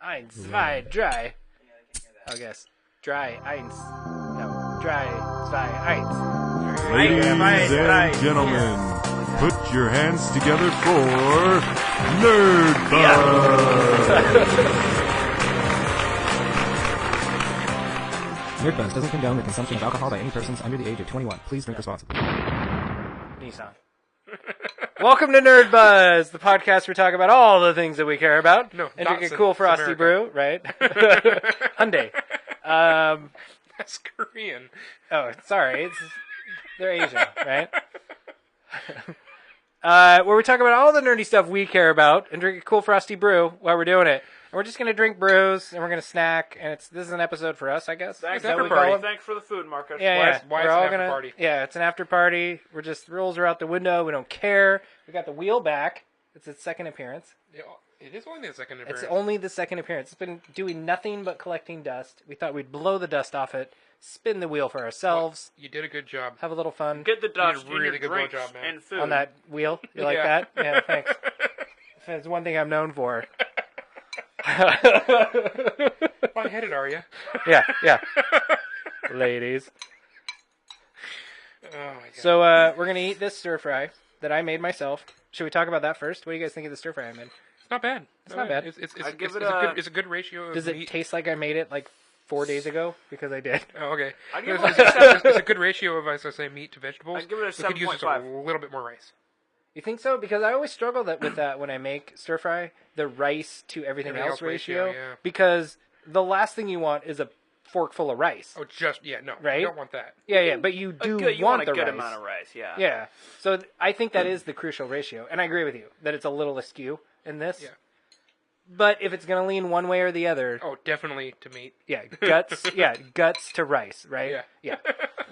Eins, zwei, drei. Oh, guess. Dry, eins. No, dry, zwei, eins. Ladies and gentlemen, put your hands together for Nerdbuzzed. Nerdbuzzed doesn't condone the consumption of alcohol by any persons under the age of 21. Please drink responsibly. Nissan. Welcome to Nerdbuzzed, the podcast where we talk about all the things that we care about. No, and drink a Datsun, cool frosty America. brew, right? Hyundai. That's Korean. Oh, sorry. They're Asian, right? Where we talk about all the nerdy stuff we care about and drink a cool frosty brew while we're doing it. And we're just going to drink brews and we're going to snack. And this is an episode for us, I guess. Thanks, Is that what we after party. call it? Thanks for the food, Marcus. Yeah. Why is We're it all an after gonna, party? Yeah, it's an after party. We're just, rules are out the window. We don't care. We got the wheel back. It's its second appearance. It is only the second appearance. It's only the second appearance. It's been doing nothing but collecting dust. We thought we'd blow the dust off it, spin the wheel for ourselves, You did a good job. have a little fun Get the dust You did a really in your good drinks blowjob, man. and food. on that wheel. You like Yeah. that? Yeah, thanks. That's one thing I'm known for. Lightheaded, are you? Yeah. Ladies. Oh, my God. So we're going to eat this stir fry that I made myself. Should we talk about that first? What do you guys think of the stir fry I made? It's not bad. It's not bad. I'd give it It's a good ratio of Does it meat. taste like I made it like 4 days ago? Because I did. Oh, okay. I'd give It's, it a it's a good ratio of, as I say, meat to vegetables. I'd give it a We could use just a 7.5. little bit more rice. You think so? Because I always struggle with that when I make stir fry, the rice to everything else ratio. yeah. Because the last thing you want is a fork full of rice. Oh, no. Right? You don't want that. Yeah, but you do you want want the a good rice. amount of rice, yeah. Yeah. So I think that is the crucial ratio. And I agree with you that it's a little askew in this. Yeah. But if it's going to lean one way or the other, Oh, definitely to meat. yeah, guts to rice, right? Yeah.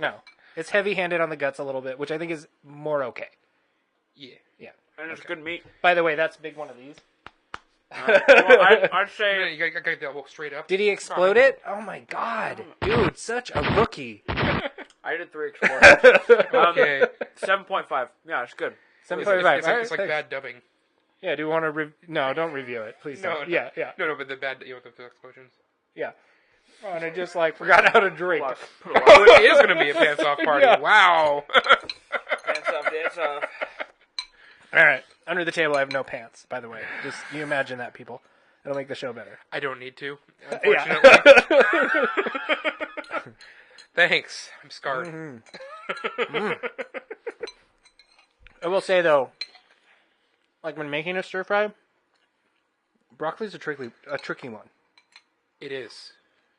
No. It's heavy-handed on the guts a little bit, which I think is more okay. Yeah. Yeah. And it's good meat. By the way, that's a big one of these. Well, I'd Yeah, say you gotta get that little straight up. Did he explode it? Oh my god. Dude, such a rookie. I did 3 explorers. Okay. 7.5. Yeah, it's good. 7.5. It's like bad dubbing. Yeah, do you want to... No, don't review it. Please No, don't. no. Yeah. No, but the bad, the explosions. Yeah. Oh, and I just, forgot how to drink. Look, put a lot Oh, it is going to be a pants-off party. Yeah. Wow. dance off. All right. Under the table, I have no pants, by the way. Just, you imagine that, people. It'll make the show better. I don't need to, Yeah. unfortunately. Thanks. I'm scarred. I will say, though, when making a stir fry, broccoli's a tricky one. It is.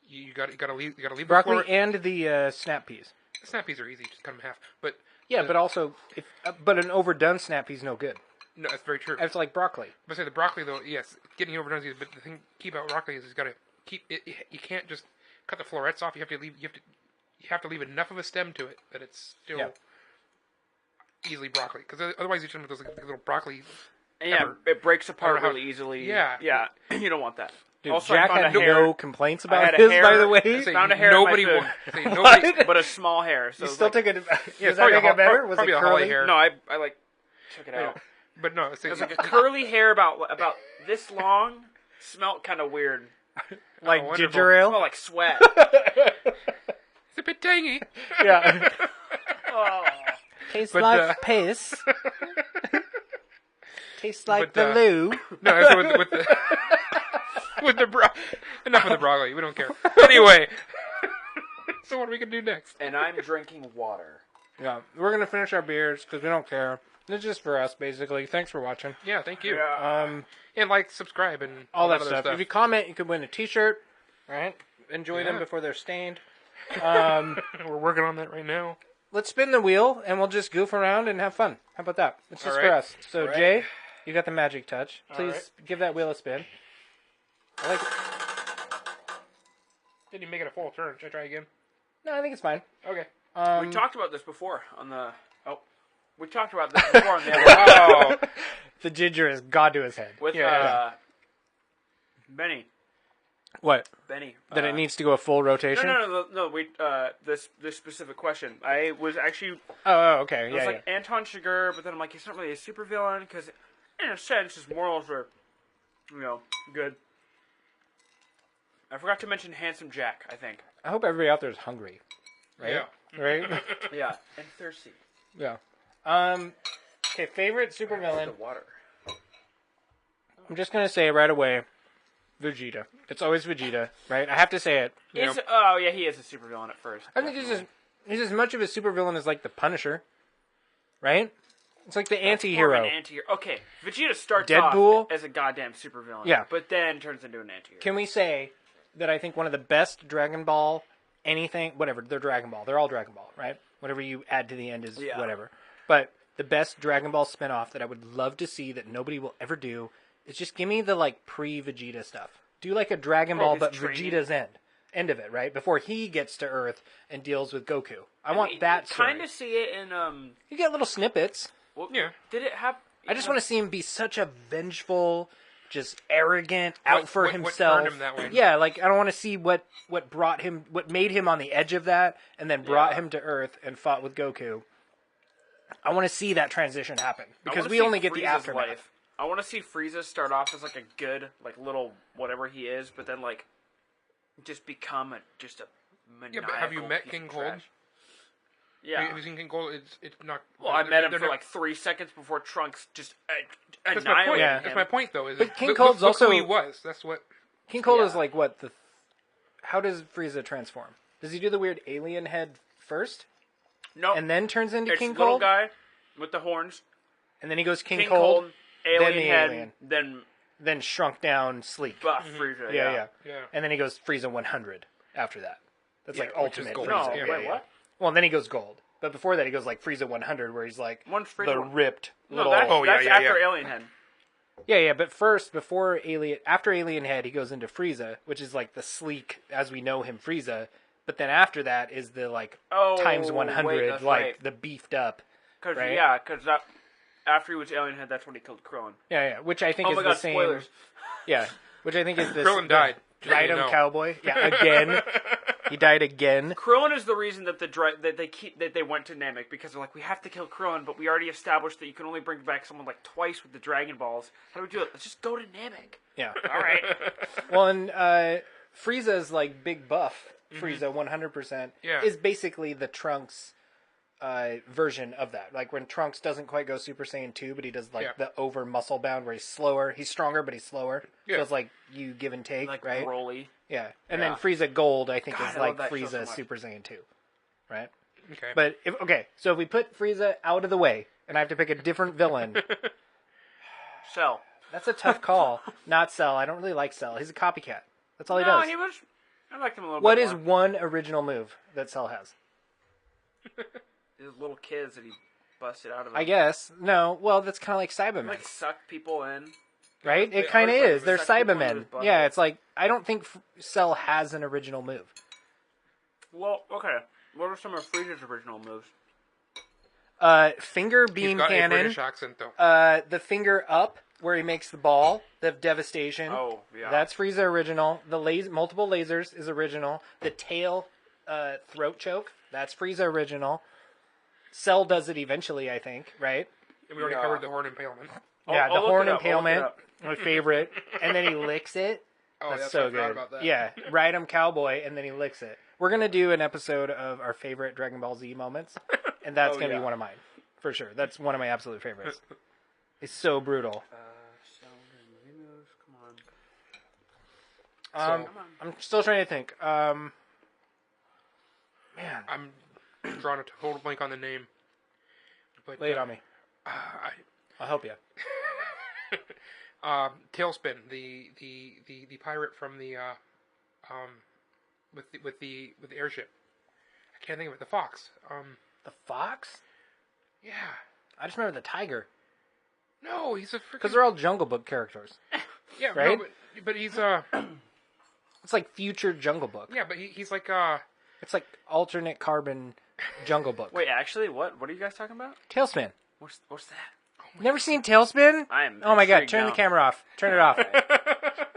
You gotta leave the Broccoli floor. and the snap peas. Snap peas are easy, just cut them in half. But Yeah, but also, but an overdone snap pea's no good. no, that's very true. It's like broccoli. But say the broccoli though, yes, getting overdone is easy. But the thing keep about broccoli is gotta keep it. You can't just cut the florets off. You have to leave enough of a stem to it that it's still easily broccoli. Because otherwise, you just have those little broccoli. Yeah, it breaks apart I don't know how- really easily. Yeah. Yeah, you don't want that. Dude, Also, Jack I found had a hair, no complaints I about had a his, hair- by the way. I say Found a hair in my nobody food. I say nobody. but a small hair. So You it's still like, took it. Yeah, Does that make it better? Was probably it a holly curly? hair. No, I took it out. But no, say, It was like a curly hair about this long. Smelled kind of weird. Like wonderful. ginger ale? Smelled like sweat. it's a bit tangy. Yeah. Oh. Tastes But, like piss. Tastes like but, the loo. No, so with the with the enough of the broccoli. We don't care. Anyway, so what are we gonna do next? And I'm drinking water. Yeah, we're gonna finish our beers because we don't care. It's just for us, basically. Thanks for watching. Yeah, thank you. Yeah. And subscribe, and All that other stuff. If you comment, you could win a T-shirt. Right? Enjoy them Yeah. before they're stained. We're working on that right now. Let's spin the wheel and we'll just goof around and have fun. How about that? It's just All for right. us. So, All right. Jay, you got the magic touch. Please right. give that wheel a spin. I like it. Didn't even make it a full turn. Should I try again? No, I think it's fine. Okay. We talked about this before on the. Oh, we talked about this before on the other Oh, The ginger has got to his head. with Yeah. Benny. What? Benny. That it needs to go a full rotation? No. We this specific question. I was actually Oh, okay. it was Yeah, like Anton Chigurh, but then I'm like, he's not really a supervillain because, in a sense, his morals are, good. I forgot to mention Handsome Jack, I think. I hope everybody out there is hungry. Right? Yeah. Right? Yeah, and thirsty. Yeah. Okay, favorite supervillain. The water. I'm just going to say right away, Vegeta. It's always Vegeta, right? I have to say it. He is a supervillain at first. I think he's as much of a supervillain as, like, the Punisher. Right? It's like the anti-hero. Okay, Vegeta starts Deadpool? off as a goddamn supervillain. Yeah. But then turns into an anti-hero. Can we say that I think one of the best Dragon Ball, anything, whatever, they're Dragon Ball. They're all Dragon Ball, right? Whatever you add to the end is whatever. But the best Dragon Ball spinoff that I would love to see that nobody will ever do is just give me the, like, pre-Vegeta stuff. Do, like, a Dragon Ball, but training. Vegeta's end of it, right? Before he gets to Earth and deals with Goku. I want that story. Kind of see it in You get little snippets. Well, Yeah. Did it have? I just want to see him be such a vengeful, just arrogant, out for what himself. turned him that way? Yeah, like I don't want to see what brought him, what made him on the edge of that, and then brought him to Earth and fought with Goku. I want to see that transition happen because we only get the aftermath. Life. I want to see Frieza start off as like a good, like little whatever he is, but then like just become a maniacal. Yeah, but have you met piece King of Cold? trash. Yeah. Have you seen King Cold? It's not. Well, I met him for not- like 3 seconds before Trunks just That's my point. annihilated him. That's my point, though. Is But King look Cold's who also- he was. That's what. King Cold Yeah. is like what the? How does Frieza transform? Does he do the weird alien head first, No, and then turns into it's King little Cold, guy with the horns. and then he goes King King Cold, Cold, alien the head, alien. then then shrunk down, sleek. buff Frieza. Yeah. Yeah. And then he goes Frieza 100 after that. That's like which is ultimate gold. Frieza. No, Yeah, wait, what? Well, and then he goes gold. But before that, he goes like Frieza 100, where he's like One's Frieza the one- ripped No, little. that's, Oh, yeah, that's yeah, after yeah. Alien Head. Yeah. But first, after Alien Head, he goes into Frieza, which is like the sleek, as we know him, Frieza. But then after that is the like times 100, wait, that's like right. the beefed up. Cause, right? Yeah, because after he was Alien Head, that's when he killed Krillin. Yeah. Which I think Oh is my the god, same. spoilers. Yeah. Which I think is the Krillin died. Just so you Item know. Cowboy. Yeah. Again, he died again. Krillin is the reason that they went to Namek, because they're like, we have to kill Krillin, but we already established that you can only bring back someone like twice with the Dragon Balls. How do we do it? Let's just go to Namek. Yeah. All right. Well, and Frieza's like big buff Frieza 100% Yeah. is basically the Trunks version of that. Like when Trunks doesn't quite go Super Saiyan 2, but he does like the over muscle bound where he's slower. He's stronger, but he's slower. Yeah. So it's like you give and take, Like right? Broly. Yeah. And Yeah. then Frieza Gold, I think, God, is I like love that show Frieza so much. Super Saiyan 2. Right? Okay. But, so if we put Frieza out of the way, and I have to pick a different villain, Cell. that's a tough call. Not Cell. I don't really like Cell. He's a copycat. That's all he No, does. he was. I liked him a little What bit is more. one original move that Cell has? His little kids that he busted out of him. I guess. No. Well, that's kind of like Cybermen, Like, suck people in. right? they It kind of are is. They're Suck people into Cybermen. his butthole. Yeah, it's like, I don't think Cell has an original move. Well, okay. What are some of Frieza's original moves? Finger He's beam got a cannon. British accent, though. The finger up, where he makes the ball, the devastation. Oh, yeah. That's Frieza original. The multiple lasers is original. The tail throat choke, that's Frieza original. Cell does it eventually, I think, right? And we already Yeah. covered the horn impalement. Yeah, I'll the look horn it up, I'll look it impalement, up. my favorite. And then he licks it. Oh, That's that's so I forgot good. about that. Yeah, ride him cowboy, and then he licks it. We're gonna do an episode of our favorite Dragon Ball Z moments, and that's Oh, gonna yeah. be one of mine for sure. That's one of my absolute favorites. It's so brutal. Come on. I'm still trying to think. Man, I'm drawing a total blank on the name. But, lay it on me. I, I'll help you. Tailspin, the pirate from the with the airship. I can't think of it. The fox. The fox? Yeah. I just remember the tiger No, he's a because freaking. they're all Jungle Book characters. Yeah, right? no, but he's It's like future Jungle Book. yeah, but he's like It's like alternate carbon Jungle Book. Wait, actually, what are you guys talking about? Tailspin. What's that? Never seen Tailspin? I am. Oh my god! intrigued Turn now. the camera off. Turn it off.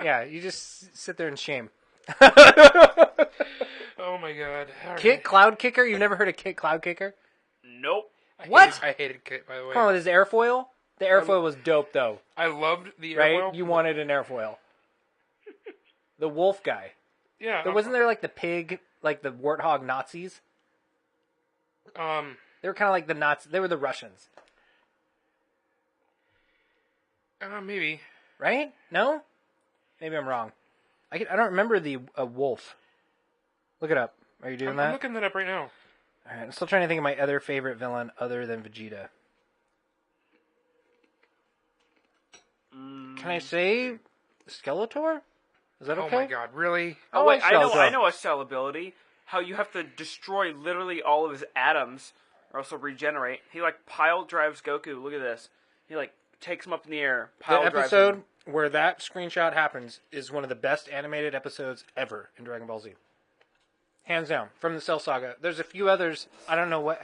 Yeah, you just sit there in shame. oh my god. All Kit right. Cloud Kicker? You've never heard of Kit Cloud Kicker? Nope. What? I hated Kit, by the way. Oh, his airfoil? The airfoil was dope, though. I loved the Right? airfoil. You wanted an airfoil. The wolf guy. Yeah. Wasn't there like the pig, like the warthog Nazis? They were kind of like the Nazis. They were the Russians. Maybe. Right? No? Maybe I'm wrong. I don't remember the wolf. Look it up. Are you doing that? I'm looking that up right now. All right. I'm still trying to think of my other favorite villain other than Vegeta. Can I say Skeletor? Is that okay? Oh my god, really? Oh wait, Skeletor. I know a cell ability. How you have to destroy literally all of his atoms, or else he'll regenerate. He like pile drives Goku. Look at this. He like takes him up in the air. The episode where that screenshot happens is one of the best animated episodes ever in Dragon Ball Z. Hands down, from the Cell Saga. There's a few others. I don't know what...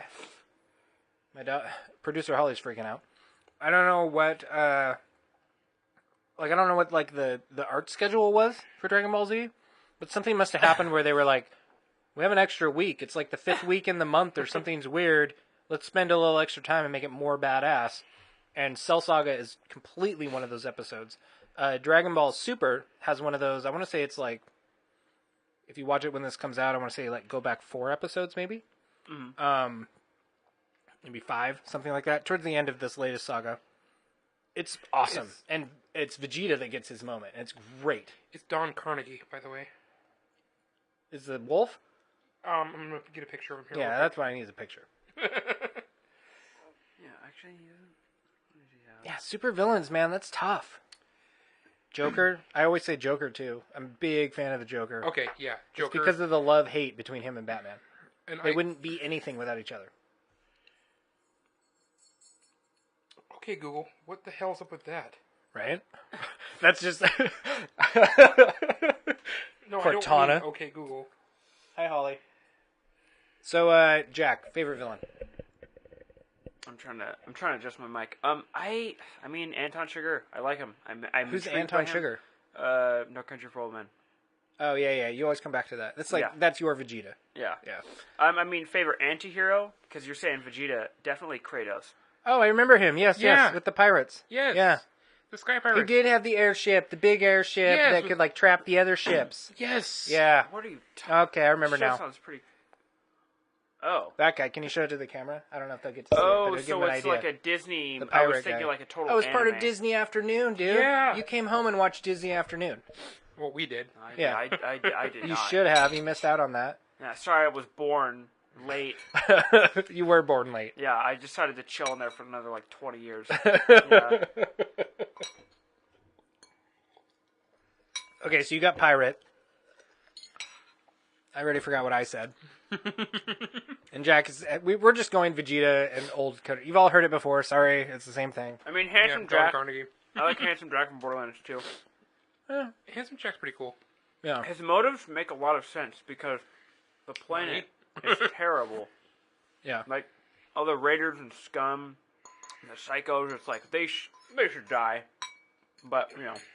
Producer Holly's freaking out. I don't know what... I don't know what like the art schedule was for Dragon Ball Z, but something must have happened where they were like, we have an extra week. It's like the 5th week in the month or something's weird. Let's spend a little extra time and make it more badass. And Cell Saga is completely one of those episodes. Dragon Ball Super has one of those. I want to say it's like, if you watch it when this comes out, I want to say like go back 4 episodes maybe. Mm-hmm. Maybe 5, something like that. Towards the end of this latest saga. It's awesome. And it's Vegeta that gets his moment. And it's great. It's Don Carnegie, by the way. Is the wolf? I'm going to get a picture of him here. Yeah, that's why I need a picture. Yeah, actually... Yeah, super villains, man. That's tough. Joker. I always say Joker, too. I'm a big fan of the Joker. Okay, yeah. Joker. It's because of the love-hate between him and Batman. And they wouldn't be anything without each other. Okay, Google. What the hell's up with that? Right? That's just... No, Cortana. I don't mean, okay, Google. Hi, Holly. So, Jack, favorite villain? I'm trying to adjust my mic. I mean Anton Sugar. I like him. I'm Who's intrigued Anton by him. Sugar? No Country for Old Men. Oh, yeah. You always come back to that. That's like, that's your Vegeta. Yeah. Yeah. I mean, favorite anti-hero? Because you're saying Vegeta, definitely Kratos. Oh, I remember him. Yes, Yeah. with the pirates. Yes. Yeah. The Sky He Pirate. did have the airship, the big airship Yes, that with- could, like, trap the other ships. Yes. Yeah. What are you Okay, I remember That now. sounds pretty... Oh. That guy, can you show it to the camera? I don't know if they'll get to see it, but Oh, it'll give so them an it's idea. like a Disney... The I pirate was thinking guy. like a total Oh, it's part of anime. Disney Afternoon, dude. Yeah. You came home and watched Disney Afternoon. Well, we did. Yeah. I did You not. should have. You missed out on that. Yeah, sorry I was born late. You were born late. Yeah, I decided to chill in there for another, 20 years. Yeah. Okay, so you got pirate. I already forgot what I said. And Jack is. We're just going Vegeta and old. You've all heard it before. Sorry, it's the same thing. I mean, Yeah, Handsome Don Jack... Carnegie. I like Handsome Jack from Borderlands, too. Handsome Jack's pretty cool. Yeah. His motives make a lot of sense because the planet is terrible. Yeah. Like, all the raiders and scum, and the psychos, it's like, they should die. But,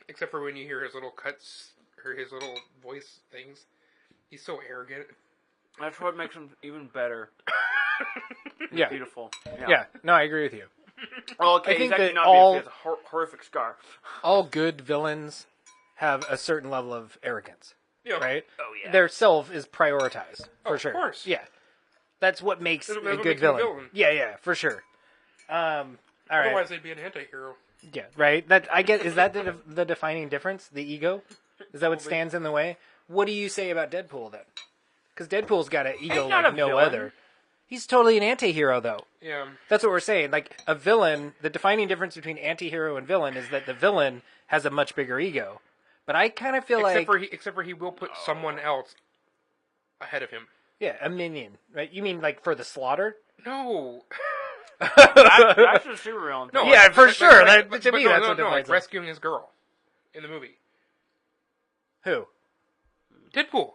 Except for when you hear his little cuts, or his little voice things. He's so arrogant. that's what makes him even better. He's Yeah. beautiful. Yeah. No, I agree with you. Well, okay, I think he's actually that not all- beautiful. He has a horrific scar. All good villains have a certain level of arrogance, Yeah. right? Oh, yeah. Their self is prioritized for Of sure. course. Yeah. That's what makes That's a what good makes him a villain. villain. Yeah, for sure. All right. Otherwise, they'd be an anti-hero. Yeah, right. That I get. Is that the defining difference? The ego? Is that what stands in the way? What do you say about Deadpool then? Because Deadpool's got an ego He's not like a no villain. other. He's totally an anti-hero, though. Yeah. That's what we're saying. Like a villain, the defining difference between anti-hero and villain is that the villain has a much bigger ego. But I kind of feel Except for he will put someone else ahead of him. yeah, a minion, right? You mean like for the slaughter? No. That's a super villain. No. Yeah, for sure. Like, To me, that's what no, defines like him. rescuing his girl in the movie. Who? Deadpool.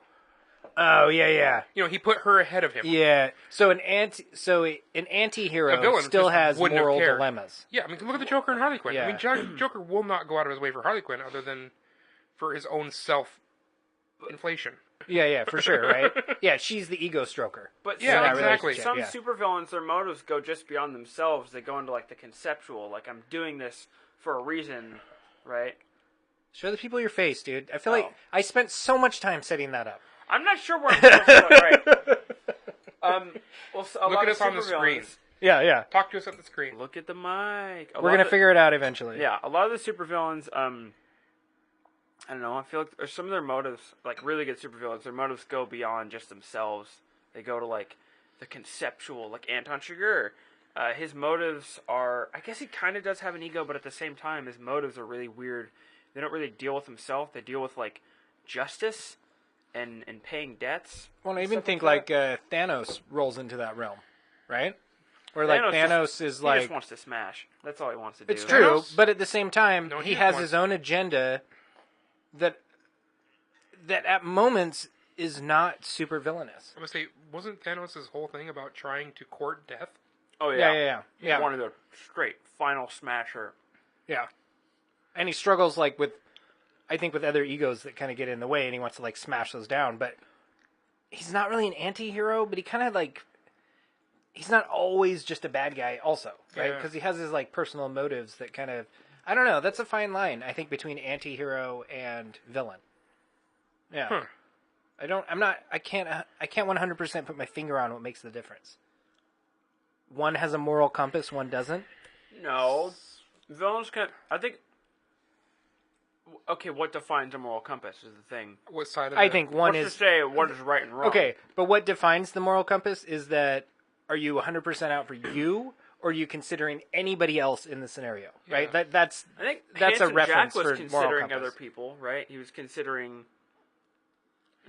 Oh yeah. He put her ahead of him. Yeah. So an anti-hero A villain still just has wouldn't have moral cared. dilemmas. Yeah, I mean, look at the Joker and Harley Quinn. Yeah. I mean, Joker will not go out of his way for Harley Quinn other than for his own self-inflation. Yeah, for sure, right? Yeah, she's the ego stroker. But Yeah, some, exactly. Some Yeah. supervillains, their motives go just beyond themselves. They go into the conceptual. Like, I'm doing this for a reason, right? Show the people your face, dude. I feel like I spent so much time setting that up. I'm not sure where I'm supposed to right. Look at us on the screen. Yeah. Talk to us at the screen. Look at the mic. We're going to figure it out eventually. Yeah, a lot of the supervillains, I don't know, I feel like some of their motives, like really good supervillains, their motives go beyond just themselves. They go to, like, the conceptual, like Anton Chigurh. His motives are, I guess he kind of does have an ego, but at the same time, his motives are really weird. They don't really deal with himself. They deal with, like, justice and paying debts. Well, I even think, like, Thanos rolls into that realm, right? Or, like, Thanos is, like... He just wants to smash. That's all he wants to do. It's true, but at the same time, he has his own agenda that at moments is not super villainous. I'm going to say, wasn't Thanos' whole thing about trying to court death? Oh, yeah. Yeah. He wanted a straight final smasher. Yeah. And he struggles, like, with other egos that kind of get in the way, and he wants to, like, smash those down. But he's not really an anti-hero, but he kind of, like... He's not always just a bad guy also, right? Because he has his, like, personal motives that kind of... I don't know. That's a fine line, I think, between anti-hero and villain. Yeah. I can't 100% put my finger on what makes the difference. One has a moral compass, one doesn't. No. Villains can... I think... Okay, what defines a moral compass is the thing. What side of I think one What's is... to say what is right and wrong? Okay, but what defines the moral compass is that are you 100% out for you, or are you considering anybody else in the scenario, right? Yeah. That's I think a Handsome reference Jack was for moral considering compass. other people, right? He was considering...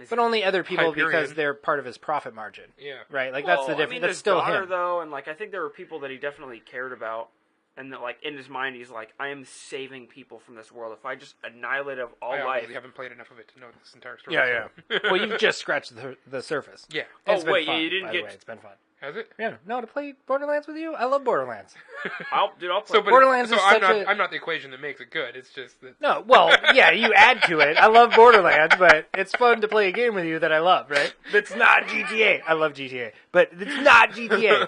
But only other people Hyperion. because they're part of his profit margin. Yeah. Right? Like, that's the difference. I mean, That's his still daughter, him. though, and, like, I think there were people that he definitely cared about, and that, like, in his mind, he's like, I am saving people from this world. If I just annihilate of all I life... obviously haven't played enough of it to know this entire story. Yeah. Well, you've just scratched the surface. Yeah. It's been wait, fun, you didn't by get... the way. It's been fun. Has it? Yeah. No, to play Borderlands with you? I love Borderlands. I'll play... Borderlands is such I'm not the equation that makes it good. It's just that... No, well, yeah, you add to it. I love Borderlands, but it's fun to play a game with you that I love, right? That's not GTA. I love GTA, but it's not GTA.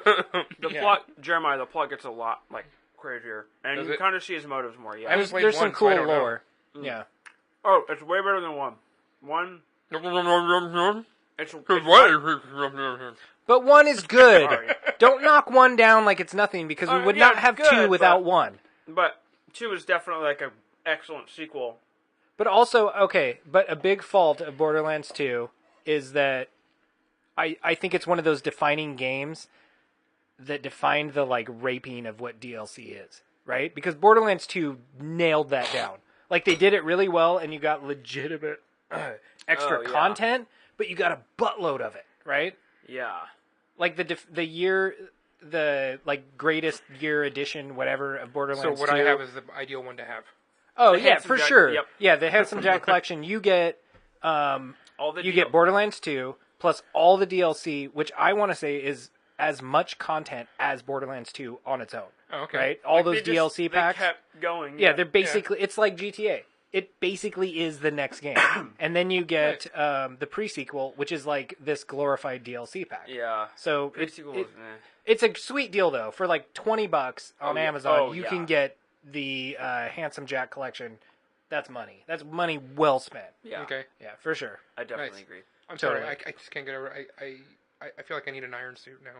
The plot, Jeremiah, the plot gets a lot, like, crazier. And Does you it? kind of see his motives more, yeah. There's some cool lore. Yeah. Oh, it's way better than one. One... It's But one is good. Sorry. Don't knock one down like it's nothing, because we would not have good, two without but- one. But 2 is definitely, like, an excellent sequel. But also, okay, but a big fault of Borderlands 2 is that I think it's one of those defining games that defined the, like, raping of what DLC is, right? Because Borderlands 2 nailed that down. Like, they did it really well, and you got legitimate extra content, but you got a buttload of it, right? Yeah. Like, the greatest year edition, whatever, of Borderlands 2. So what I have is the ideal one to have. Oh, The yeah, Handsome for Jack- sure. yep. Yeah, the Handsome Jack collection, you get... All the you get Borderlands 2 plus all the DLC, which I want to say is as much content as Borderlands 2 on its own. Oh, okay. Right? All those DLC packs. They kept going. Yeah, they're basically... It's like GTA. It basically is the next game. And then you get the pre-sequel, which is like this glorified DLC pack. Yeah. So Pre-sequel was, it's a sweet deal, though. For like $20 on Amazon, you yeah. can get the Handsome Jack collection. That's money. That's money well spent. Yeah. Okay. Yeah, for sure. I definitely Nice. agree. I'm Totally. sorry. I just can't get over it. I feel like I need an iron suit now.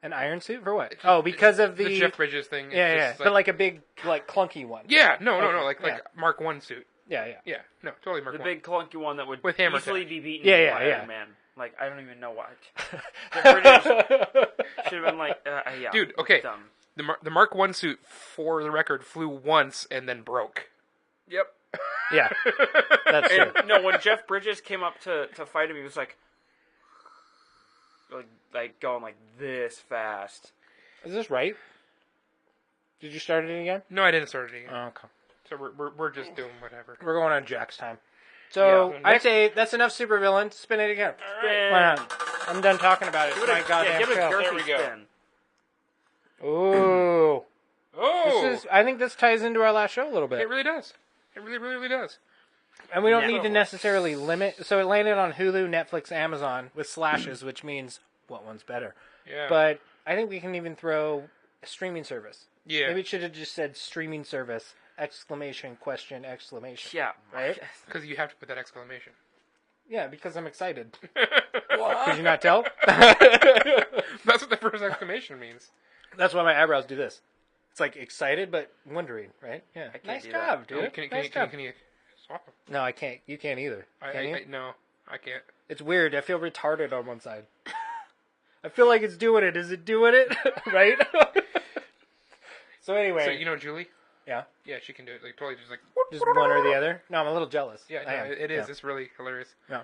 An iron suit for what? Oh, because of the Jeff Bridges thing. It's Yeah. just But like a big, like clunky one. Yeah. No. Okay, Like yeah. Mark 1 suit. Yeah. Yeah. No. Totally Mark The 1. big clunky one that would With hammer easily tech. be beaten Yeah, by yeah. Iron Man. Like, I don't even know what. The British should have been like, yeah. Dude, okay. Dumb. The Mark 1 suit, for the record, flew once and then broke. Yep. Yeah. That's true. And, no, when Jeff Bridges came up to fight him, he was like going like this fast. Is this right? Did you start it again? No, I didn't start it again. Oh, okay. So we're just doing whatever. We're going on Jack's time. So, Yeah. I'd say that's enough supervillain. Spin it again. Spin. Why not? I'm done talking about it. It's my goddamn give it a show. girthy There we go. spin. Ooh. Oh! I think this ties into our last show a little bit. It really does. It really does. And we don't Yeah. need to necessarily limit. So it landed on Hulu, Netflix, Amazon with slashes, which means what one's better. Yeah. But I think we can even throw a streaming service. Yeah. Maybe it should have just said streaming service exclamation, question, exclamation. Yeah. Right? Because you have to put that exclamation. Yeah, because I'm excited. Could you not tell? That's what the first exclamation means. That's why my eyebrows do this. It's like excited but wondering, right? Yeah. can't Nice do job, that. dude. Can Nice job. you swap them? No, I can't. You can't either. Can you? No, I can't. It's weird. I feel retarded on one side. I feel like it's doing it. Is it doing it? Right? So anyway. So, you know Julie? Yeah. Yeah, she can do it. Like, totally just like... Just one or the other? No, I'm a little jealous. Yeah, I no, am. it is. Yeah. It's really hilarious. Yeah.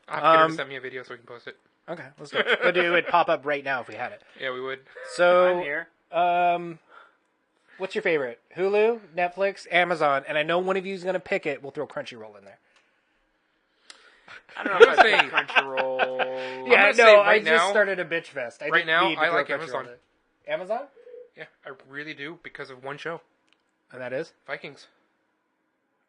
I'll have to get her to send me a video so we can post it. Okay, let's do it. But it would pop up right now if we had it. Yeah, we would. So, I'm here. What's your favorite? Hulu, Netflix, Amazon, and I know one of you is going to pick it. We'll throw Crunchyroll in there. I don't know if say- I pick Crunchyroll. Yeah, gonna say no, I right just now- started a bitch fest. I right didn't now, need to I throw like Crunchyroll Amazon. in. Amazon? Yeah, I really do because of one show. And that is? Vikings.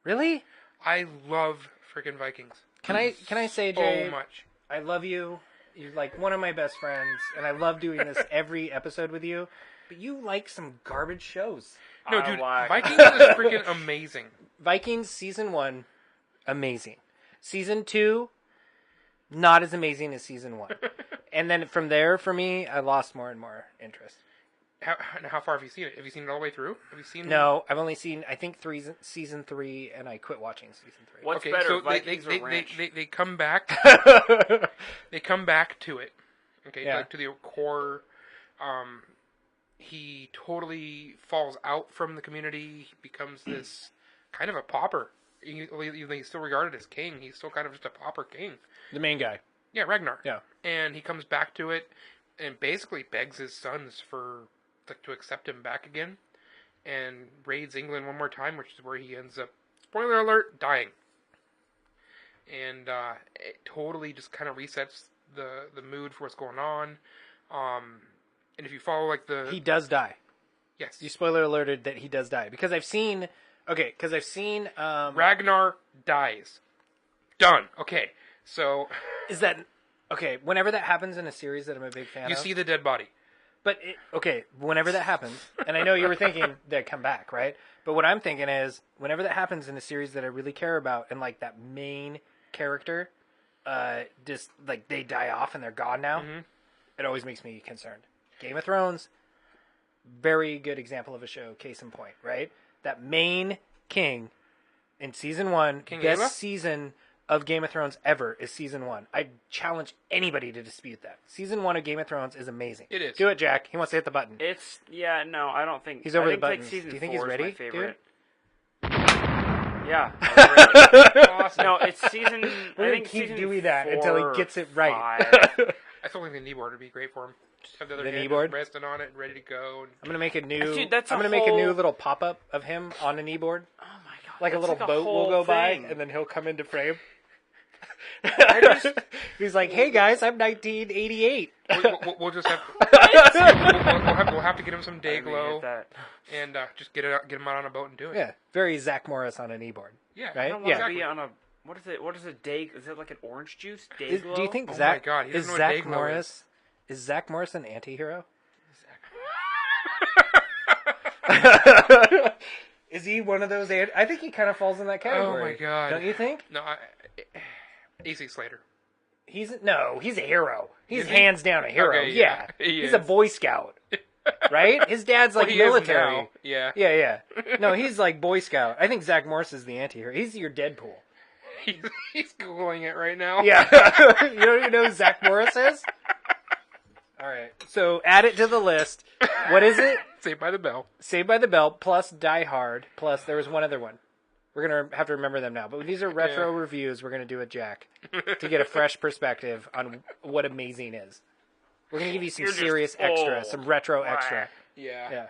Really? I love freaking Vikings. Can I say, Jay, So much. I love you. You're like one of my best friends, and I love doing this every episode with you. But you like some garbage shows. No, I dude, like- Vikings is freaking amazing. Vikings season 1, amazing. Season 2, not as amazing as season 1. And then from there, for me, I lost more and more interest. How far have you seen it? Have you seen it all the way through? Have you seen? No, I've only seen, I think, season 3, and I quit watching season 3. What's Okay, better, so Vikings or Ranch? they come back. They come back to it. Okay, Yeah. like to the core. He totally falls out from the community. He becomes this kind of a pauper. He's still regarded as king. He's still kind of just a pauper king. The main guy. Yeah, Ragnar. Yeah. And he comes back to it and basically begs his sons to accept him back again, and raids England one more time, which is where he ends up, spoiler alert, dying. And it totally just kind of resets the mood for what's going on. And if you follow like He does die. yes, You spoiler alerted that he does die. Because I've seen... Ragnar dies. Done. Okay, so Is that... Okay, whenever that happens in a series that I'm a big fan you of... see the dead body. But, whenever that happens, and I know you were thinking they'd come back, right? But what I'm thinking is, whenever that happens in a series that I really care about, and, like, that main character, just, like, they die off and they're gone now, it always makes me concerned. Game of Thrones, very good example of a show, case in point, right? That main king in season 1, King best Ava? season of Game of Thrones ever is season 1. I challenge anybody to dispute that. Season 1 of Game of Thrones is amazing. It is. Do it, Jack. He wants to hit the button. No, I don't think He's over I the think, like, buttons. season Do you think 4 he's is ready, my dude? favorite. Yeah. I'm ready. Awesome. No, it's season. We're I gonna think keep season doing that 4 until he or gets it right. 5. I still think the kneeboard would be great for him. Just have the other The hand kneeboard? just resting on it and ready to go. And I'm gonna make a new. Dude, that's I'm a gonna make a new whole- little pop up of him on a kneeboard. Oh my god! Like a that's little boat will whole go by, thing. and then he'll come into frame. just- He's like, "Hey guys, I'm 1988." we'll just have we'll have to get him some day I didn't glow get that. and just get him out on a boat and do it. Yeah, very Zach Morris on a kneeboard. Yeah. Right? I don't want Yeah. to be on a. What is it? What is a day? Is it like an orange juice? Day Do you think Oh my Zach God, he is doesn't know what Zach Dayglow Morris? Is Zach Morris an anti-hero? Is he one of those? I think he kind of falls in that category. Oh my God. Don't you think? No, AC Slater. He's a hero. He's Is he? hands down a hero. Okay, yeah, yeah, he he's a is. Boy Scout, right? His dad's like Well, he is military. now. Yeah. Yeah. No, he's like Boy Scout. I think Zach Morris is the anti-hero. He's your Deadpool. He's googling it right now. Yeah. You don't even know who Zach Morris is? All right. So add it to the list. What is it? Saved by the Bell. Saved by the Bell plus Die Hard plus there was one other one. We're going to have to remember them now. But these are retro reviews. We're going to do with Jack to get a fresh perspective on what amazing is. We're going to give you some You're just serious extra, old. some retro extra. Yeah. Yeah.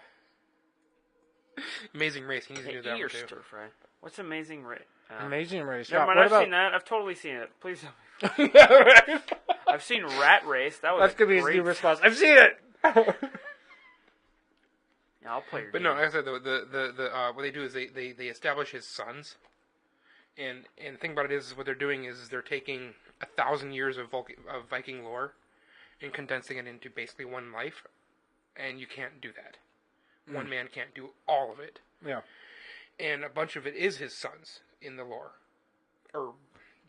Amazing Race. He needs to do that Eat your one too. stir fry. What's Amazing Race? Amazing Race. Never mind, What I've about... seen that. I've totally seen it. Please. Yeah, right. I've seen Rat Race. That was That's going to be his new response. I've seen it. Yeah, I'll play your But game. no, like I said, the what they do is they establish his sons, and the thing about it is what they're doing is they're taking 1,000 years of Viking lore and condensing it into basically one life, and you can't do that. One man can't do all of it. Yeah. and a bunch of it is his sons in the lore, or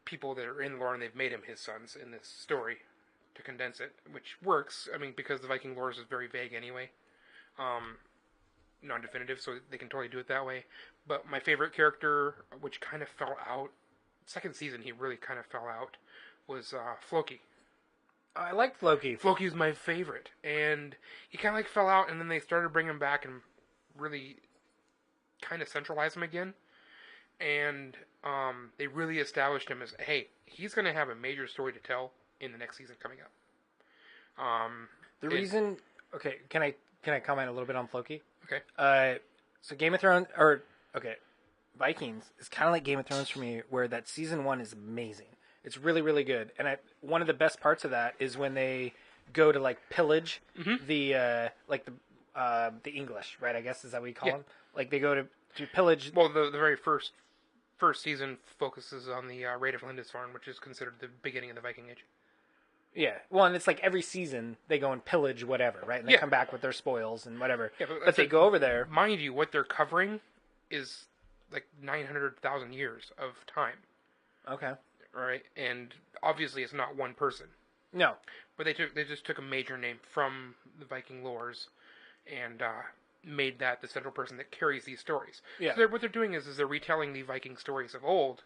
people that are in the lore, and they've made him his sons in this story to condense it, which works. I mean, because the Viking lore is very vague anyway, non-definitive, so they can totally do it that way. But my favorite character, which kind of fell out, second season he really kind of fell out, was Floki. I like Floki. Floki's my favorite, and he kind of like fell out, and then they started bringing him back and really kind of centralize him again, and they really established him as, hey, he's going to have a major story to tell in the next season coming up. The reason, okay, can I comment a little bit on Floki? Okay. So Game of Thrones, Vikings is kind of like Game of Thrones for me, where that season 1 is amazing. It's really, really good, and one of the best parts of that is when they go to like pillage the English, right? I guess is that what you call them? Like they go to pillage. Well, the very first season focuses on the raid of Lindisfarne, which is considered the beginning of the Viking Age. Yeah, well, and it's like every season they go and pillage whatever, right? And they come back with their spoils and whatever. Yeah, but they go over there. Mind you, what they're covering is like 900,000 years of time. Okay. Right, and obviously it's not one person. No, but they just took a major name from the Viking lores and made that the central person that carries these stories. Yeah. So what they're doing is they're retelling the Viking stories of old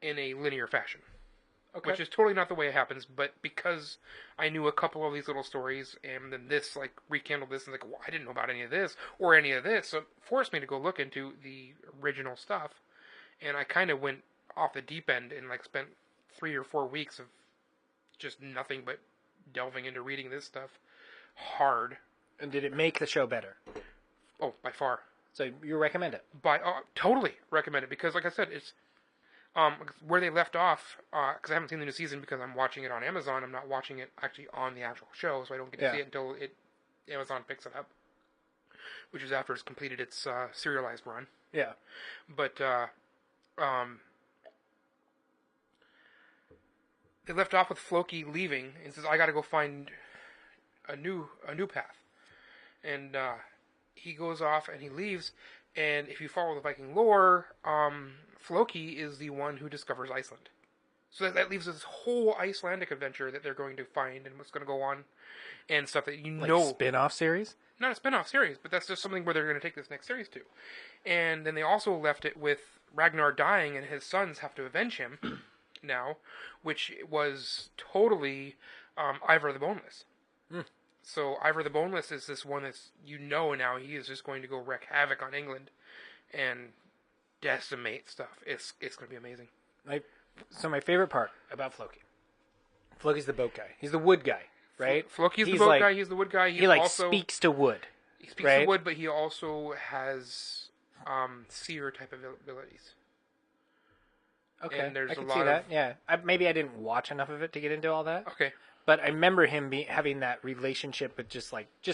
in a linear fashion. Okay. Which is totally not the way it happens, but because I knew a couple of these little stories, and then this like rekindled this, and like, well, I didn't know about any of this or any of this, so it forced me to go look into the original stuff, and I kind of went off the deep end and like spent 3 or 4 weeks of just nothing but delving into reading this stuff hard. And did it make the show better? Oh, by far. So you recommend it? Totally recommend it, because like I said, it's where they left off, because I haven't seen the new season because I'm watching it on Amazon. I'm not watching it actually on the actual show, so I don't get to see it until Amazon picks it up, which is after it's completed its serialized run. Yeah. But they left off with Floki leaving and says, I gotta go find a new path. And he goes off and he leaves, and if you follow the Viking lore, Floki is the one who discovers Iceland. So that leaves this whole Icelandic adventure that they're going to find and what's going to go on and stuff that spin-off series? Not a spin-off series, but that's just something where they're going to take this next series to. And then they also left it with Ragnar dying and his sons have to avenge him now, which was totally Ivar the Boneless. So Ivar the Boneless is this one that's, now he is just going to go wreak havoc on England and decimate stuff. It's going to be amazing. So my favorite part about Floki's the boat guy. He's the wood guy, right? Floki's the boat guy. He's the wood guy. He also speaks to wood. He speaks to wood, but he also has seer type of abilities. Okay, and there's I can see that. Yeah, maybe I didn't watch enough of it to get into all that. Okay. But I remember him having that relationship with just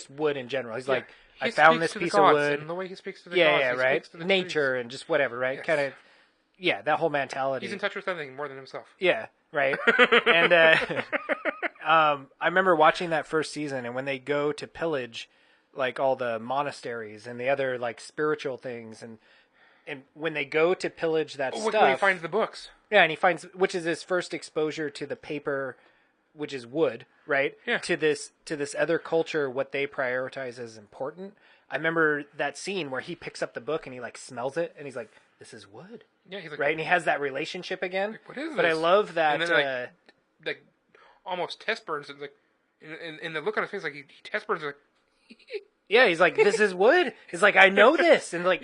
wood in general. He's like, I found this piece of wood. And the way he speaks to the gods. Yeah, right? To the nature trees. And just whatever, right? Yes. Kind of, that whole mentality. He's in touch with everything more than himself. Yeah, right? And I remember watching that first season, and when they go to pillage, like, all the monasteries and the other, like, spiritual things, and when they go to pillage that stuff... When he finds the books. Yeah, and he finds... Which is his first exposure to the paper... which is wood, right? Yeah. To this other culture, what they prioritize as important. I remember that scene where he picks up the book and he like smells it and he's like, "This is wood." Yeah, he's like, right, and he has that relationship again. Like, what is this? But I love that. And then, like almost test burns. Like, in the look on his face, like he test burns. Like, yeah, he's like, "This is wood." He's like, "I know this," and like,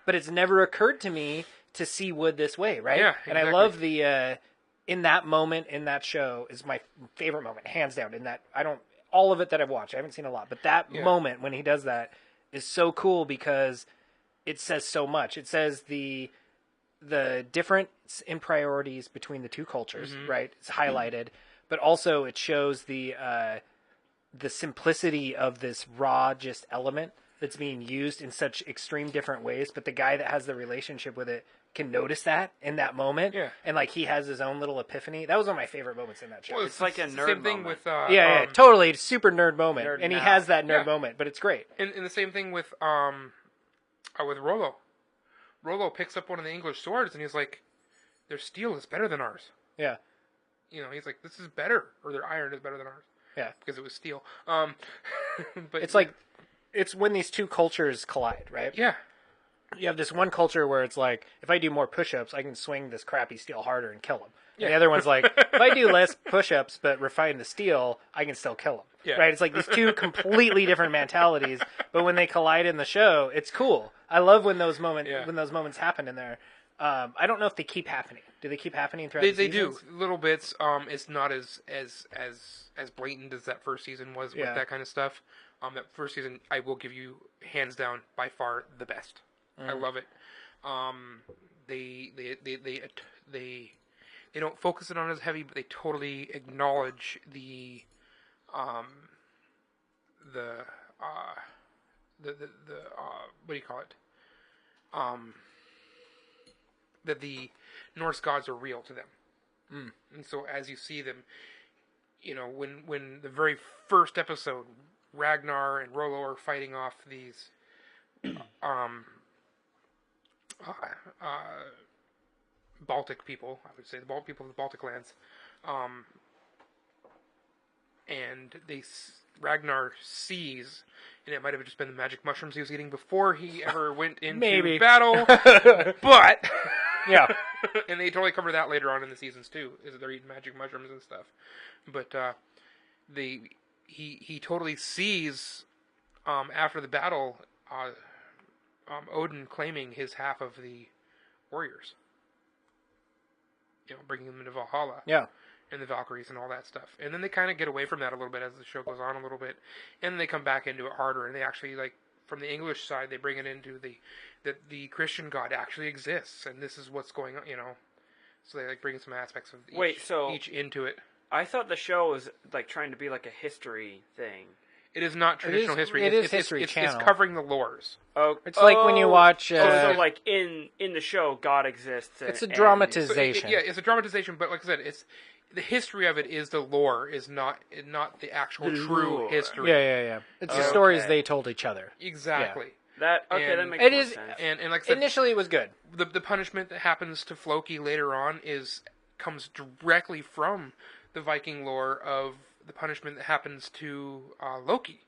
but it's never occurred to me to see wood this way, right? Yeah, and I love the. In that moment, in that show, is my favorite moment, hands down. In that, all of it that I've watched, I haven't seen a lot, but that moment when he does that is so cool because it says so much. It says the difference in priorities between the two cultures, right? It's highlighted, but also it shows the simplicity of this raw just element that's being used in such extreme different ways. But the guy that has the relationship with it can notice that in that moment, and like he has his own little epiphany. That was one of my favorite moments in that show. Well, it's like a nerd same thing moment. with totally super nerd moment, and he now. has that nerd moment, but it's great. And the same thing with Rollo. Rollo picks up one of the English swords, and he's like, "Their steel is better than ours." Yeah. He's like, "This is better," or "Their iron is better than ours." Yeah. Because it was steel. But It's like, it's when these two cultures collide, right? yeah. You have this one culture where it's like, if I do more push-ups, I can swing this crappy steel harder and kill him. Yeah. And the other one's like, if I do less push-ups but refine the steel, I can still kill him. Yeah. Right? It's like these two completely different mentalities, but when they collide in the show, it's cool. I love when those moments happen in there. I don't know if they keep happening. Do they keep happening throughout the They do seasons? little bits. It's not as blatant as that first season was with that kind of stuff. That first season, I will give you hands down by far the best. I love it. They don't focus it on as heavy, but they totally acknowledge the what do you call it? That the Norse gods are real to them. And so as you see them, when the very first episode, Ragnar and Rollo are fighting off these Baltic people, I would say, the people of the Baltic lands, and Ragnar sees, and it might have just been the magic mushrooms he was eating before he ever went into battle, but Yeah. and they totally cover that later on in the seasons too, is that they're eating magic mushrooms and stuff. But he totally sees after the battle Odin claiming his half of the warriors, bringing them into Valhalla. Yeah. And the Valkyries and all that stuff. And then they kind of get away from that a little bit as the show goes on a little bit. And then they come back into it harder. And they actually, from the English side, they bring it into that the Christian God actually exists. And this is what's going on, So they, bring some aspects of each into it. I thought the show was, trying to be like a history thing. It is not traditional history. It is History Channel. It's covering the lores. Oh, It's like when you watch... so in the show, God exists. It's a dramatization. It's a dramatization, but like I said, it's... The history of it is the lore, is not the actual true history. Yeah. It's the stories they told each other. Exactly. That And makes it more is- sense. And like I said, Initially, it was good. the punishment that happens to Floki later on comes directly from the Viking lore of the punishment that happens to Loki.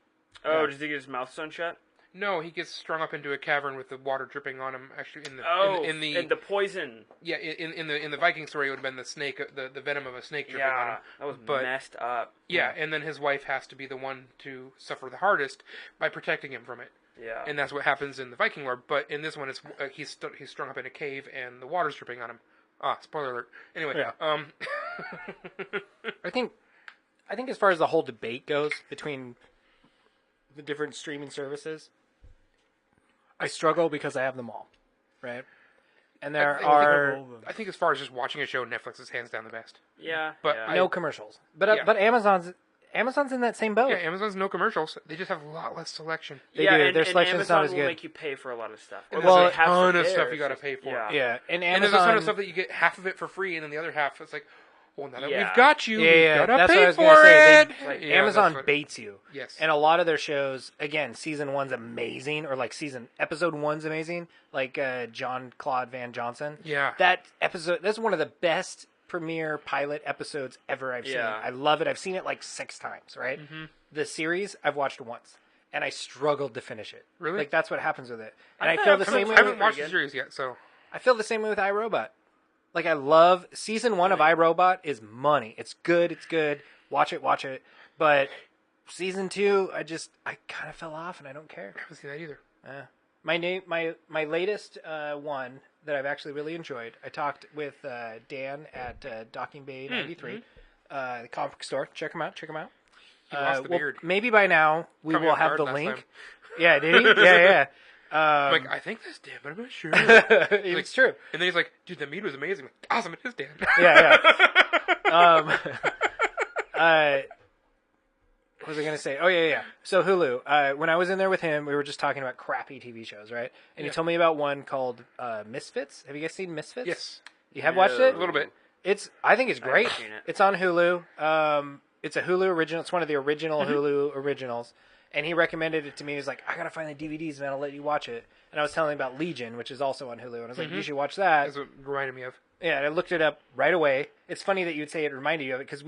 Oh, does he get his mouth sewn shut? No, he gets strung up into a cavern with the water dripping on him. Actually, in the poison. Yeah, in the Viking story, it would have been the snake, the venom of a snake dripping on him. That was messed up. Yeah, and then his wife has to be the one to suffer the hardest by protecting him from it. Yeah, And that's what happens in the Viking lore. But in this one, it's he's strung up in a cave and the water's dripping on him. Spoiler alert. Anyway, Yeah. I think as far as the whole debate goes between the different streaming services, I struggle because I have them all, right? And I think as far as just watching a show, Netflix is hands down the best. yeah, But yeah. no commercials. But Amazon's in that same boat. Yeah, Amazon's no commercials. They just have a lot less selection. They do. And, Their selection's Amazon not as will good. make you pay for a lot of stuff. And Well, there's a Have ton to of there, stuff you it's got to just- pay for. Yeah, and And Amazon. there's a ton of stuff that you get half of it for free, and then the other half, it's like, well, now that Yeah. we've got you, Yeah, we gotta that's what I pay was gonna for say. it. Yeah, Amazon that's what- baits you. Yes. And a lot of their shows, again, season 1's amazing, or episode 1's amazing, like John-Claude Van Johnson. Yeah. That episode, that's one of the best premiere pilot episodes ever I've seen. Yeah. I love it. I've seen it 6 times, right? Mm-hmm. The series, I've watched once. And I struggled to finish it. Really? That's what happens with it. And I thought feel the I same way I haven't with, watched the series yet, so I feel the same way with iRobot. I love season 1 of iRobot is money. It's good. Watch it. But season 2, I kind of fell off, and I don't care. I haven't seen that either. My latest one that I've actually really enjoyed. I talked with Dan at Docking Bay 93, the comic book store. Check him out. He lost the beard. Maybe by now we Caught me will off have guard the last link. time. Yeah, did he? Yeah. I'm I think that's Dan, but I'm not sure. It's true. And then he's like, dude, the meat was amazing. Awesome, it is Dan. Yeah. What was I going to say? Oh, yeah. So Hulu, when I was in there with him, we were just talking about crappy TV shows, right? And he told me about one called Misfits. Have you guys seen Misfits? Yes. You have watched it? A little bit. I think it's great. seen it. It's on Hulu. It's a Hulu original. It's one of the original Hulu originals. And he recommended it to me. He was like, I gotta find the DVDs, man. I'll let you watch it. And I was telling him about Legion, which is also on Hulu. And I was like, you should watch that. That's what it reminded me of. Yeah, and I looked it up right away. It's funny that you'd say it reminded you of it because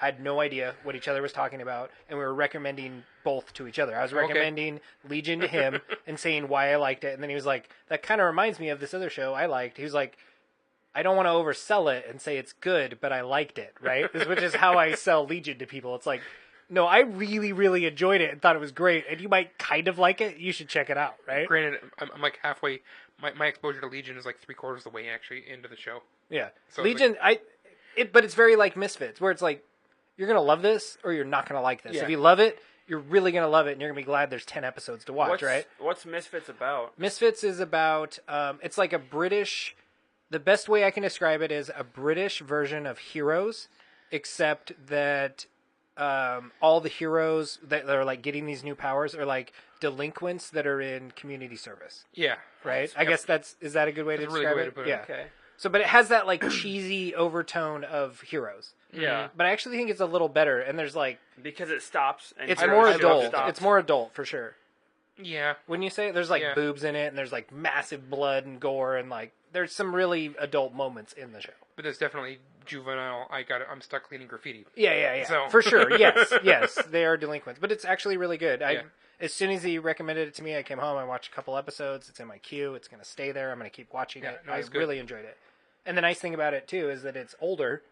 I had no idea what each other was talking about, and we were recommending both to each other. I was recommending Legion to him and saying why I liked it, and then he was like, that kind of reminds me of this other show I liked. He was like, I don't want to oversell it and say it's good, but I liked it, right? Which is how I sell Legion to people. It's like, no, I really, really enjoyed it and thought it was great, and you might kind of like it. You should check it out, right? Granted, I'm like halfway. My exposure to Legion is like 3/4 of the way actually into the show. Yeah, So Legion, but it's very like Misfits, where it's like you're gonna love this or you're not gonna like this. Yeah. If you love it, you're really gonna love it, and you're gonna be glad there's 10 episodes to watch, right? What's Misfits about? Misfits is about it's like a British. The best way I can describe it is a British version of Heroes, except that all the heroes that are like getting these new powers are like delinquents that are in community service. Yeah. Right? I guess is that a good way to That's a really describe good way it? to put it. Yeah. Okay. So, but it has that like cheesy overtone of Heroes. Yeah. But I actually think it's a little better, and there's like Because it stops. And it's Heroes more shows adult. stops. It's more adult for sure. Yeah. Wouldn't you say? There's like Yeah. boobs in it, and there's like massive blood and gore, and like there's some really adult moments in the show. But it's definitely juvenile. I'm stuck cleaning graffiti. Yeah. So- For sure. Yes, they are delinquents, but it's actually really good. Yeah. As soon as he recommended it to me, I came home. I watched a couple episodes. It's in my queue. It's going to stay there. I'm going to keep watching Yeah, it. no, I it's good. really enjoyed it. And the nice thing about it too is that it's older.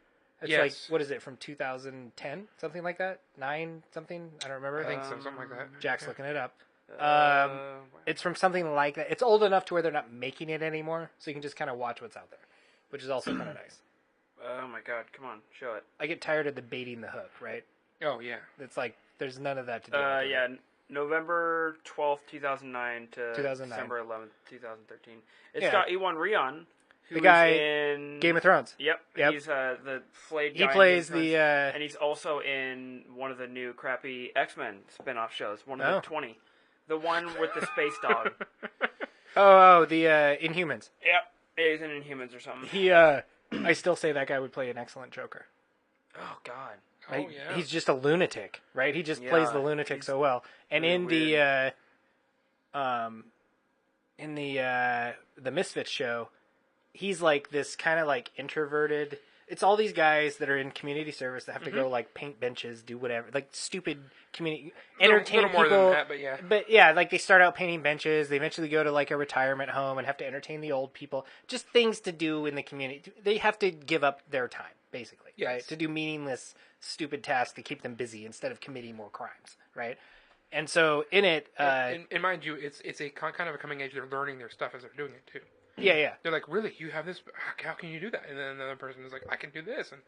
It's Yes. like what is it from 2010, something like that? 9 something? I don't remember. I think so, something like that. Jack's looking it up. Wow. It's from something like that. It's old enough to where they're not making it anymore, so you can just kind of watch what's out there, which is also kind of nice. Oh my god! Come on, show it. I get tired of the baiting the hook, right? Oh yeah. It's like there's none of that to do. with it. Yeah, November 12th, 2009 to 2009. December 11th, 2013. It's Yeah. got Ewan Ryan, who's The guy- in Game of Thrones. Yep, Yep. he's the flayed. He guy in plays Game of the. Thrones. And he's also in one of the new crappy X-Men spin-off shows, one of Oh. the 20. The one with the space dog. the Inhumans. Yep. He's in Inhumans or something. He. I still say that guy would play an excellent Joker. Oh god. Oh yeah. He's just a lunatic, right? He just plays the lunatic so well. And really in the Misfits show, he's like this kind of like introverted. It's all these guys that are in community service that have to go like paint benches, do whatever, like stupid community, entertain little more people. than that, but yeah. But yeah, like they start out painting benches. They eventually go to like a retirement home and have to entertain the old people. Just things to do in the community. They have to give up their time, basically, Yes. right? To do meaningless, stupid tasks to keep them busy instead of committing more crimes, right? And so in it, and mind you, it's a kind of a coming age. They're learning their stuff as they're doing it too. yeah. They're like, really, you have this? How can you do that? And then another person is like, I can do this, and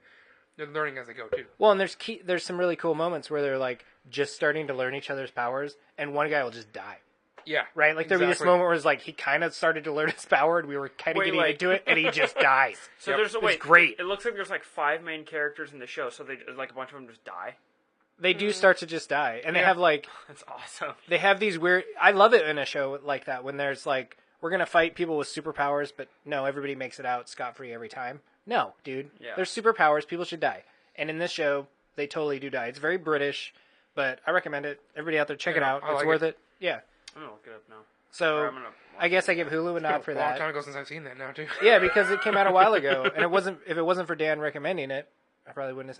they're learning as they go too. Well, and there's some really cool moments where they're like just starting to learn each other's powers, and one guy will just die. Yeah, Right? Like there'll be this exactly. moment where it's like he kind of started to learn his power, and we were kind of Wait, getting like- into it, and he just dies. So Yep. there's a It's wait. great. It looks like there's like 5 main characters in the show, so they like a bunch of them just die. They do start to just die, and they Yeah. have like That's awesome. they have these weird. I love it in a show like that when there's like we're gonna fight people with superpowers, but no, everybody makes it out scot free every time. No, dude, Yeah. there's superpowers. People should die, and in this show, they totally do die. It's very British, but I recommend it. Everybody out there, check it Yeah, out. I It's like worth it. it. Yeah. I'm gonna look it up now. So Or I'm gonna I guess I give Hulu a nod for a long that. time ago since I've seen that now too. Yeah, because it came out a while ago, and if it wasn't for Dan recommending it, I probably wouldn't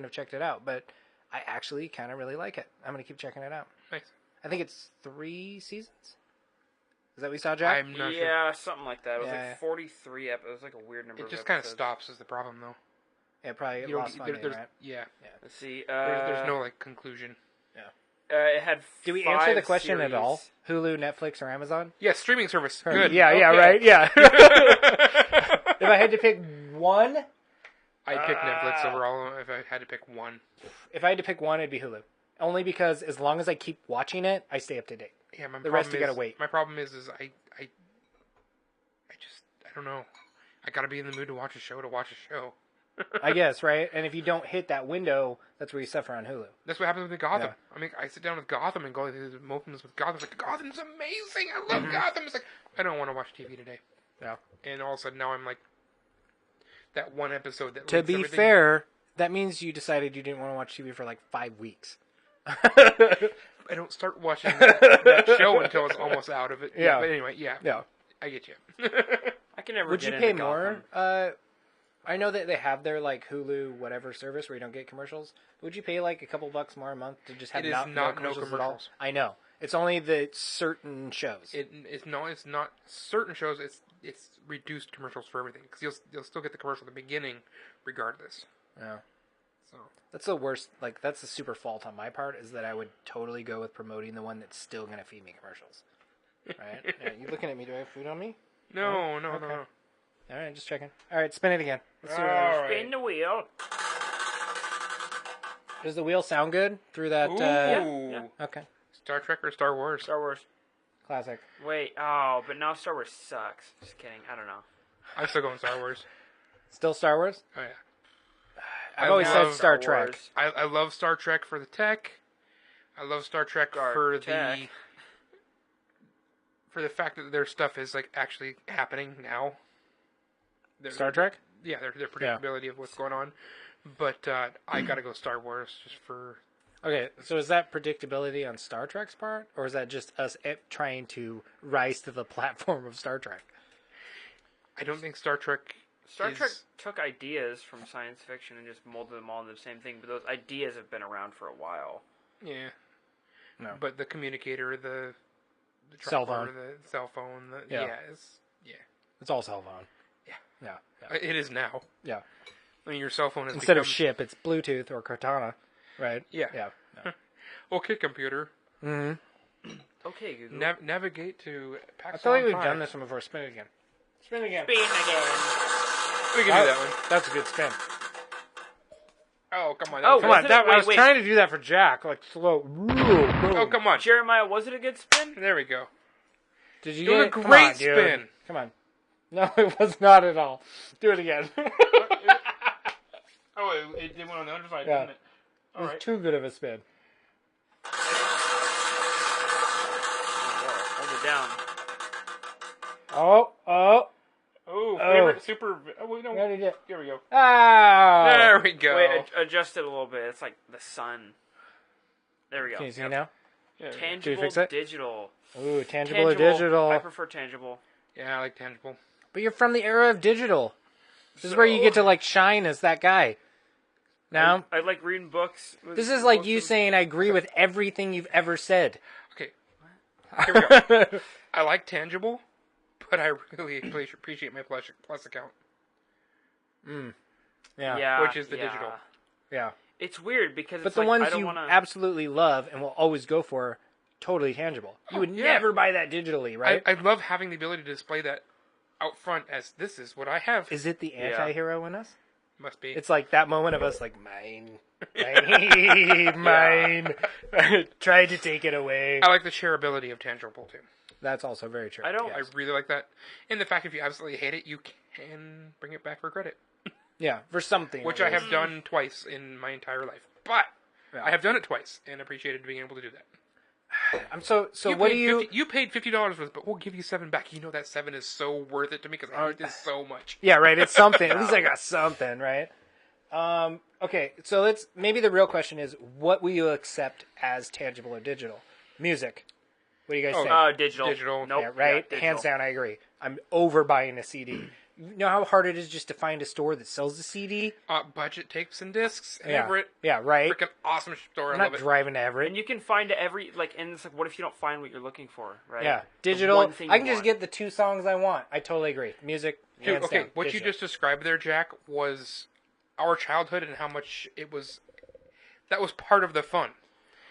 have checked it out. But I actually kind of really like it. I'm gonna keep checking it out. Nice. I think it's 3 seasons. Is that what you saw, Jack? I'm not sure. yeah, something like that. It was Yeah. like 43 episodes. It was like a weird number. It of just kind of episodes. stops is the problem though. Yeah, probably You don't- lost funding, there's, right? Yeah. Let's see. There's no like conclusion. It had. Do we 5 answer the question series. at all? Hulu, Netflix, or Amazon? Yeah, streaming service. Good. Yeah, Okay. right. Yeah. If I had to pick one, I picked Netflix overall if I had to pick one. it'd be Hulu. Only because as long as I keep watching it, I stay up to date. Yeah, my The problem rest you is, gotta wait. My problem is I don't know. I gotta be in the mood to watch a show I guess, right? And if you don't hit that window, that's where you suffer on Hulu. That's what happens with Gotham. Yeah. I mean, I sit down with Gotham and go through these moments with Gotham. It's like, Gotham's amazing. I love Gotham. It's like, I don't want to watch TV today. Yeah. And all of a sudden now I'm like, that one episode that To links be everything. fair, that means you decided you didn't want to watch TV for like 5 weeks. don't start watching that show until it's almost out of it. Yeah. But anyway, yeah. Yeah. I get you. I can never. Would get you into pay Gotham. more? I know that they have their like Hulu whatever service where you don't get commercials. Would you pay like a couple bucks more a month to just have It is no not no commercials at all? commercials. I know. It's only the certain shows. It's not certain shows. It's reduced commercials for everything because you'll still get the commercial at the beginning, regardless. Yeah. So That's the worst. Like that's the super fault on my part is that I would totally go with promoting the one that's still going to feed me commercials. Right? Yeah, you looking at me? Do I have food on me? no. All right, just checking. All right, spin it again. Let's see what it is. All right. Spin the wheel. Does the wheel sound good through that? Ooh. Yeah. Okay, Star Trek or Star Wars? Star Wars. classic. Wait, but now Star Wars sucks. Just kidding. I don't know. I'm still going Star Wars. Still Star Wars? Oh yeah. I've always said love Star Trek. Wars. I love Star Trek for the tech. I love Star Trek for Tech. the fact that their stuff is like actually happening now. Star Trek? Yeah, their predictability of what's going on. But I gotta go Star Wars just for. Okay, so is that predictability on Star Trek's part, or is that just us trying to rise to the platform of Star Trek? I don't think Star Trek. Star Trek took ideas from science fiction and just molded them all into the same thing, but those ideas have been around for a while. Yeah. No. But the communicator, the Cell tricorder, phone. the cell phone, Yeah. yeah. It's all cell phone. Yeah. Yeah. It is now. Yeah. I mean, your cell phone has Instead of become- ship, it's Bluetooth or Cortana, right? Yeah. Yeah. No. Okay, computer. Mm-hmm. Okay, Google. Navigate to PAX I feel like we've 5. done this one before. Spin it again. Spin it again. Spin again. We can do that one. That's a good spin. Oh, come on. Oh, Come Was on, it? I was Wait. trying to do that for Jack, like slow. Oh, come on. Jeremiah, was it a good spin? There we go. Did you Doing get a it? Come great on, dude. spin. Come on. No, it was not at all. Do it again. Oh, it did one on the other side, Yeah. didn't it? It was right. too good of a spin. Hold it down. Oh. Oh, favorite super. Oh, wait, no. What did you get? Here we go. Ah. There we go. Wait, adjust it a little bit. It's like the sun. There we go. Can you see Yep. now? Yeah, Tangible, fix it? digital. Ooh, tangible or digital. I prefer tangible. yeah, I like tangible. But you're from the era of digital. This is where you get to like shine as that guy. Now, I like reading books. this is like you saying I agree with everything you've ever said. Okay. Here we go. I like tangible, but I really appreciate my plus account. Yeah. Yeah, Which is the digital. Yeah. It's weird because But it's the like, I ones don't you wanna... absolutely love and will always go for, totally tangible. You would yeah. never buy that digitally, right? I love having the ability to display that out front as this is what I have. Is it the anti-hero in us? Must be. It's like that moment of us like, mine, mine, tried to take it away. I like the shareability of tangible too. That's also very true. I don't- Yes. I really like that. And the fact if you absolutely hate it, you can bring it back for credit. Yeah, for something. Which at I least. have done twice in my entire life. But Yeah. I have done it twice and appreciated being able to do that. I'm so what do paid you... 50 you paid $50 for this, but we'll give you $7 back. You know that 7 is so worth it to me because I hate this so much. Yeah, right. It's something. At least I got something, right? Okay, so let's. Maybe the real question is, what will you accept as tangible or digital? Music. What do you guys think? Digital. Digital. Nope. Yeah, right. Yeah, Hands digital. down, I agree. I'm over buying a CD. You know how hard it is just to find a store that sells a CD? Budget tapes and discs. Yeah. Everett. Yeah, right. Freaking awesome store. I'm I love not it. driving to Everett. And you can find and it's like, what if you don't find what you're looking for, right? Yeah, The digital. one thing I you can just want. get the 2 songs I want. I totally agree. Music. Dude, Hands okay, down, what digital. you just described there, Jack, was our childhood and how much it was. That was part of the fun.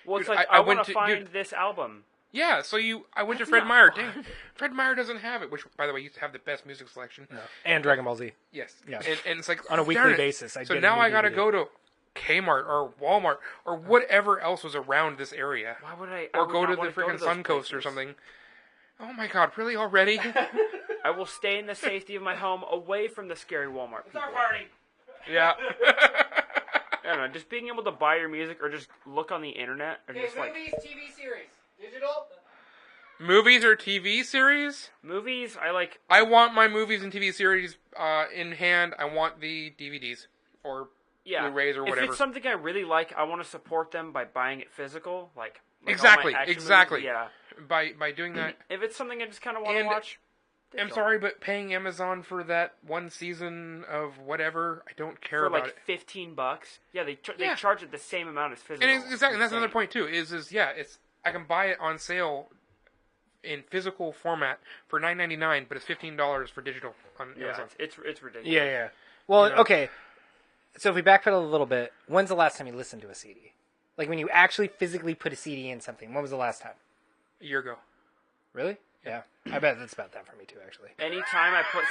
Well, it's Dude, like, I I went want to- to find dude. this album. Yeah, so I went to Fred not Meyer. fun. Dang, Fred Meyer doesn't have it, which, by the way, used to have the best music selection. And Dragon Ball Z. Yes. Yeah. And it's like On a darn weekly it. basis, I So get a now new I gotta DVD. go to Kmart or Walmart or whatever else was around this area. Why would I? Or would go not to the wanna go freaking those Suncoast or places. something. Oh my god, really already? I will stay in the safety of my home, away from the scary Walmart people. Yeah. I don't know, just being able to buy your music or just look on the internet or just like TV series, digital. Movies or TV series? movies. I like. I want my movies and TV series in hand. I want the DVDs or Blu-rays or whatever. If it's something I really like, I want to support them by buying it physical. Like exactly. all my action movies, Yeah. By doing that. If it's something I just kind of want to And watch. I'm sorry, but paying Amazon for that one season of whatever, I don't care for about like it. $15. Yeah, they charge it the same amount as physical. And exactly, and that's another point too. Is it's I can buy it on sale in physical format for $9.99, but it's $15 for digital on Amazon. It's ridiculous. Yeah. Well, okay. So if we backpedal a little bit, when's the last time you listened to a CD? Like when you actually physically put a CD in something. When was the last time? A year ago. Really? Yeah. I bet that's about that for me too, actually. Anytime I put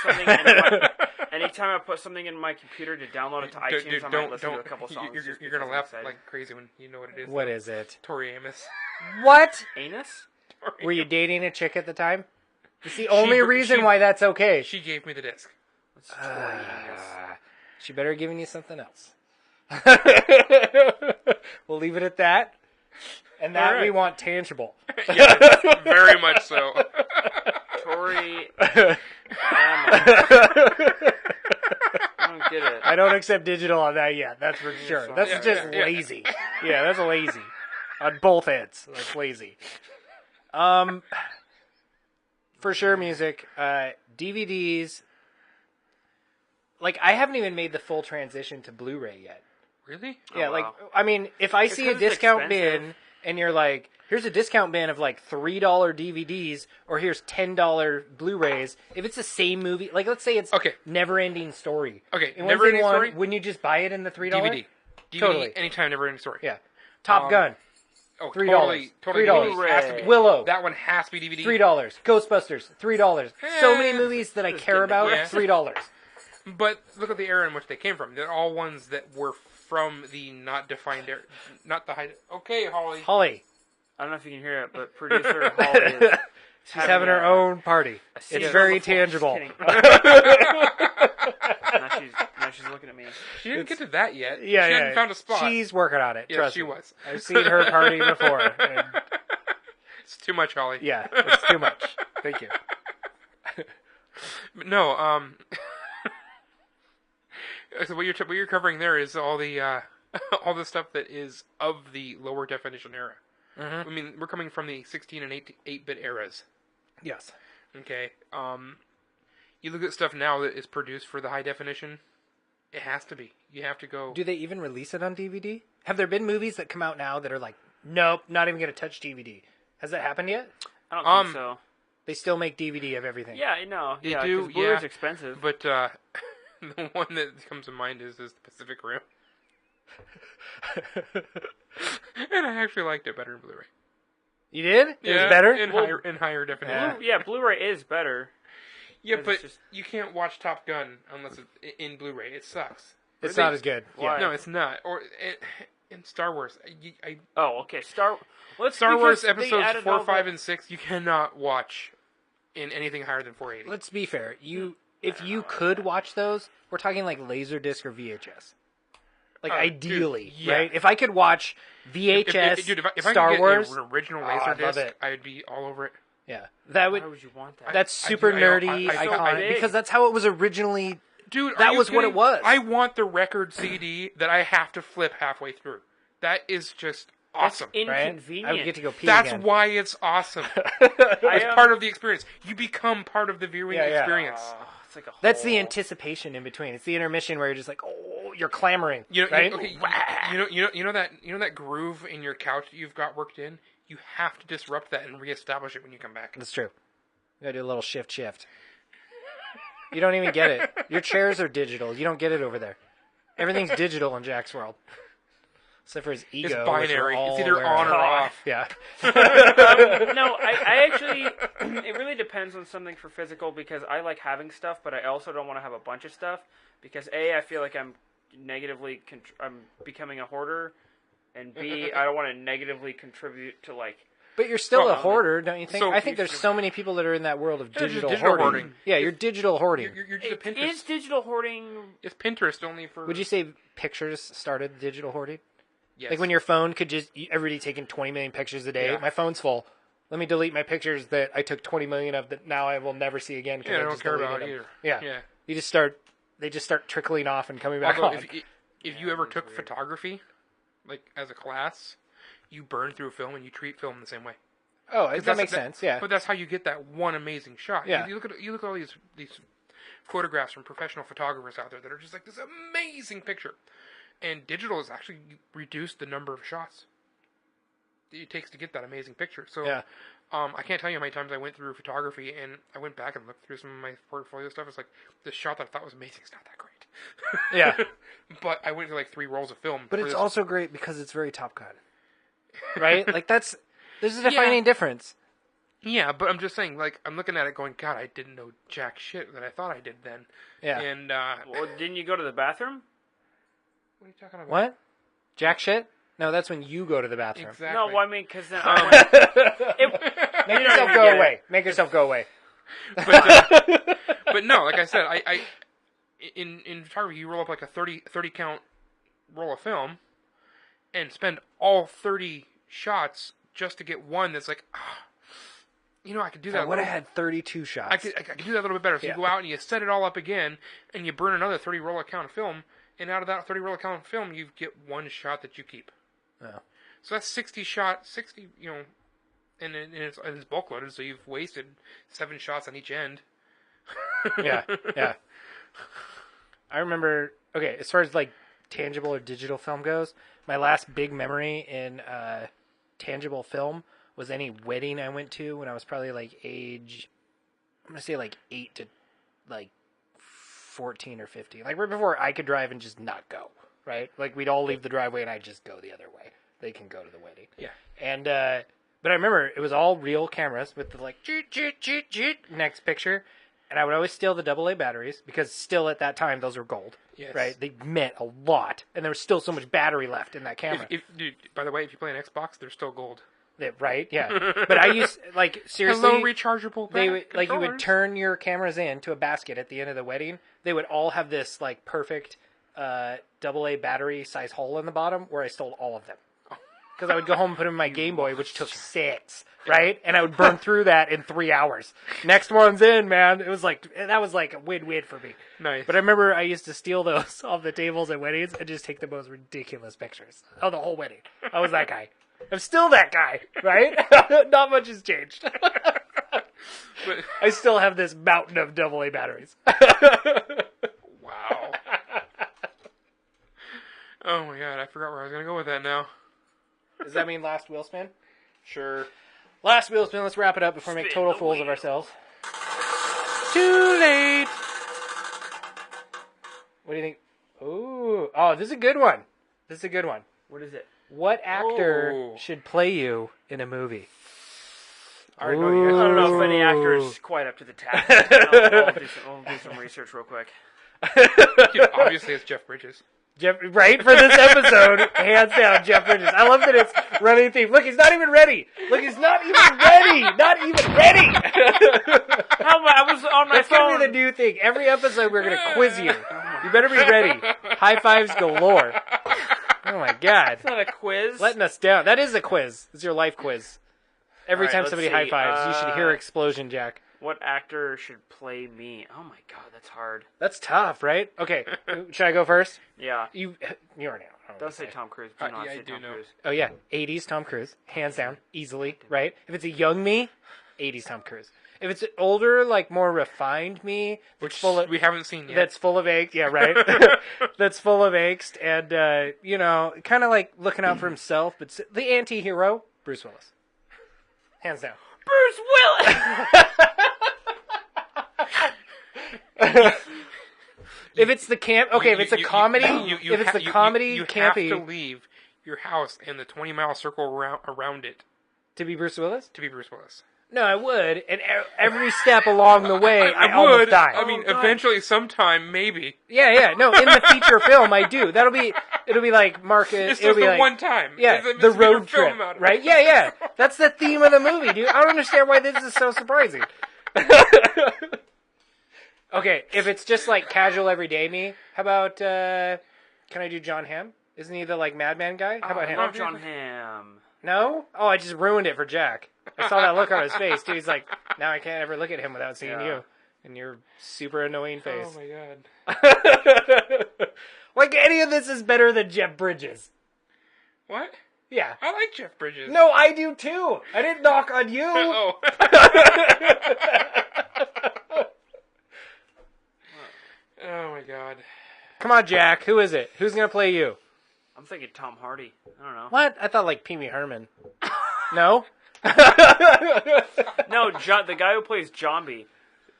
something in my computer to download it to iTunes, I might listen to a couple songs. You're gonna laugh like crazy when you know what it is. What is it? Tori Amos. What? Anus? Were you dating a chick at the time? It's the only reason why that's okay. She gave me the disc. She better have given you something else. We'll leave it at that. And that we want tangible. Yes, very much so. Tori Amos. I don't get it. I don't accept digital on that yet. That's for sure. That's just lazy. Yeah, that's lazy. On both ends. That's lazy. For sure, music. DVDs. Like, I haven't even made the full transition to Blu-ray yet. Really? Yeah, wow. I mean, if I see a discount bin and you're like, here's a discount bin of like $3 DVDs or here's $10 Blu-rays, if it's the same movie, like let's say it's Never Ending Story. Okay, in Never Ending Story? Wouldn't you just buy it in the $3? DVD. Totally. Anytime, Never Ending Story. Yeah. Top Gun. Oh, $3. Totally. $3. Has to be. Willow. That one has to be DVD. $3. Ghostbusters. $3. So many movies that I care about. Yeah. $3. But look at the era in which they came from. They're all ones that were from the not defined era. Not the high... Okay, Holly. I don't know if you can hear it, but producer Holly is... She's having her own party. It's very tangible. Now she's looking at me. She didn't get to that yet. Yeah, she hadn't found a spot. She's working on it. Yeah, Trust she me. was. I've seen her party before. And it's too much, Holly. yeah, it's too much. Thank you. But no, so what you're covering there is all the all the stuff that is of the lower definition era. Mm-hmm. I mean, we're coming from the 16 and 8-bit eras. Yes. Okay. You look at stuff now that is produced for the high definition. It has to be. You have to go. Do they even release it on DVD? Have there been movies that come out now that are like, nope, not even going to touch DVD? Has that happened yet? I don't think so. They still make DVD of everything. Yeah, I know. They Yeah, do. because Blu-ray's Yeah, expensive. But the one that comes to mind is the Pacific Rim. And I actually liked it better in Blu-ray. You did? It was better? In higher definition. Blu-ray is better. Yeah, but just... you can't watch Top Gun unless it's in Blu-ray. It sucks. It's not as good. Why? No, it's not. Or in Star Wars, Oh, okay. Star Wars episodes 4, 5, and 6, you cannot watch in anything higher than 480. Let's be fair. If you could watch those, we're talking like Laserdisc or VHS. Like ideally, dude, yeah. right? If I could watch VHS if Star I could get Wars, an original I'd love Laserdisc, it. I'd be all over it. Yeah, that Why would you want that? That's super nerdy, I iconic, because that's how it was originally. Dude, that was what it was. I want the record CD that I have to flip halfway through. That is just awesome. That's inconvenient. I would get to go pee That's again. why it's awesome. It's part of the experience. You become part of the viewing experience. It's like a That's the anticipation in between. It's the intermission where you're just like, oh, you're clamoring. You know, right? you know that groove in your couch that you've got worked in. You have to disrupt that and reestablish it when you come back. That's true. You gotta do a little shift. You don't even get it. Your chairs are digital. You don't get it over there. Everything's digital in Jack's world. Except for his ego. It's binary. It's either on or off. Yeah. No, I actually, it really depends on something for physical because I like having stuff, but I also don't want to have a bunch of stuff because A, I feel like I'm becoming a hoarder, and B, I don't want to negatively contribute to like. But you're still a hoarder, don't you think? I think there's so many people that are in that world of digital hoarding. Yeah, you're digital hoarding. You're just a Pinterest. Is digital hoarding? It's Pinterest only for. Would you say pictures started digital hoarding? Yes. Like when your phone could just everybody taking 20 million pictures a day. Yeah. My phone's full. Let me delete my pictures that I took 20 million of that now I will never see again. Yeah, I don't just care deleted about them. either. Yeah. They just start trickling off and coming back Although on. if you ever took photography, like as a class, you burn through film and you treat film the same way. Oh, that makes sense. Yeah. But that's how you get that one amazing shot. Yeah. You look at all these photographs from professional photographers out there that are just like this amazing picture, and digital has actually reduced the number of shots it takes to get that amazing picture. So, yeah. I can't tell you how many times I went through photography and I went back and looked through some of my portfolio stuff. It's like this shot that I thought was amazing is not that great. Yeah. But I went through like 3 rolls of film. But it's also great because it's very Top Gun, right? Like there's a defining difference. Yeah, but I'm just saying, like, I'm looking at it going, God, I didn't know jack shit that I thought I did then. Yeah. And, well, didn't you go to the bathroom? what are you talking about? What? Jack shit? No, that's when you go to the bathroom. Exactly. No, well, I mean, because then Make yourself go away. Make yourself go away. But no, like I said, I in photography, you roll up like a 30 count roll of film and spend all 30 shots just to get one that's like, I could do that. I would have had 32 shots. I could do that a little bit better. So you go out and you set it all up again, and you burn another 30 roll count of film, and out of that 30 roll count of film, you get one shot that you keep. Oh. So that's 60, and it's bulk loaded, so you've wasted 7 shots on each end. Yeah. I remember, okay, as far as like tangible or digital film goes, my last big memory in tangible film was any wedding I went to when I was probably like age, I'm going to say like 8 to like 14 or 15. Like right before I could drive and just not go, right? Like we'd all leave the driveway and I'd just go the other way. They can go to the wedding. Yeah. And, but I remember it was all real cameras with the like, next picture. And I would always steal the AA batteries because still at that time, those were gold. Yes. Right? They meant a lot. And there was still so much battery left in that camera. Dude, by the way, if you play an Xbox, they're still gold. Right? Yeah. But I used, like, seriously. Hello, rechargeable they would, like, you would controllers. turn your cameras into a basket at the end of the wedding. They would all have this, like, perfect AA battery size hole in the bottom where I stole all of them. Because I would go home and put them in my Game Boy, which took 6, right? And I would burn through that in 3 hours. Next one's in, man. That was like a win-win for me. Nice. But I remember I used to steal those off the tables at weddings and just take the most ridiculous pictures of the whole wedding. I was that guy. I'm still that guy, right? Not much has changed. But, I still have this mountain of AA batteries. wow. Oh my god, I forgot where I was going to go with that now. Does that mean last wheel spin? Sure. Last wheel spin. Let's wrap it up before we make Spin total the fools of wheel. ourselves. Too late. What do you think? Ooh. Oh, this is a good one. What is it? What actor Oh. should play you in a movie? I already know you guys I don't know if any actor is quite up to the task. I'll do some research real quick. Dude, obviously, it's Jeff Bridges. Jeff, right? For this episode, hands down, Jeff Bridges. I love that it's running theme. Look, he's not even ready. Not even ready. I was on my That's phone. going to be the new thing. Every episode, we're going to quiz you. You better be ready. High fives galore. Oh, my God. It's not a quiz. Letting us down. That is a quiz. It's your life quiz. Every All right, time let's somebody see. high fives, you should hear explosion, Jack. What actor should play me? Oh my god, that's hard. That's tough, right? Okay. Should I go first? Yeah. You already know. Don't say Tom Cruise. Do not yeah, I say do Tom know. Cruise. Oh, yeah. 80s Tom Cruise. Hands down. Easily, right? If it's a young me, 80s Tom Cruise. If it's an older, like, more refined me, Which full of, we haven't seen yet. that's full of angst. Yeah, right? That's full of angst and, kind of like looking out for himself. But the anti-hero, Bruce Willis. Hands down. Bruce Willis! If it's the camp, okay. If it's a comedy, you if it's the comedy, you campy, have to leave your house and the 20-mile circle around it to be Bruce Willis. to be Bruce Willis. No, I would, and every step along the way, I would. almost die. I mean, Oh, God. eventually, sometime, maybe. Yeah. No, in the feature film, I do. It'll be like Marcus. It's it'll just be the like, one time. Yeah, It's a the feature road film trip, about it. right? Yeah. That's the theme of the movie, dude. I don't understand why this is so surprising. Okay, if it's just like casual everyday me, how about? Can I do John Hamm? Isn't he the like madman guy? How about I him? love John Hamm. No? Oh, I just ruined it for Jack. I saw that look on his face, dude. He's like, now I can't ever look at him without seeing Yeah. you. in your super annoying face. Oh my god. Like, any of this is better than Jeff Bridges. What? Yeah. I like Jeff Bridges. No, I do too. I didn't knock on you. Oh. Oh my god. Come on, Jack. Who is it? Who's going to play you? I'm thinking Tom Hardy. I don't know. What? I thought like Pee Wee Herman. No? No, the guy who plays Zombie.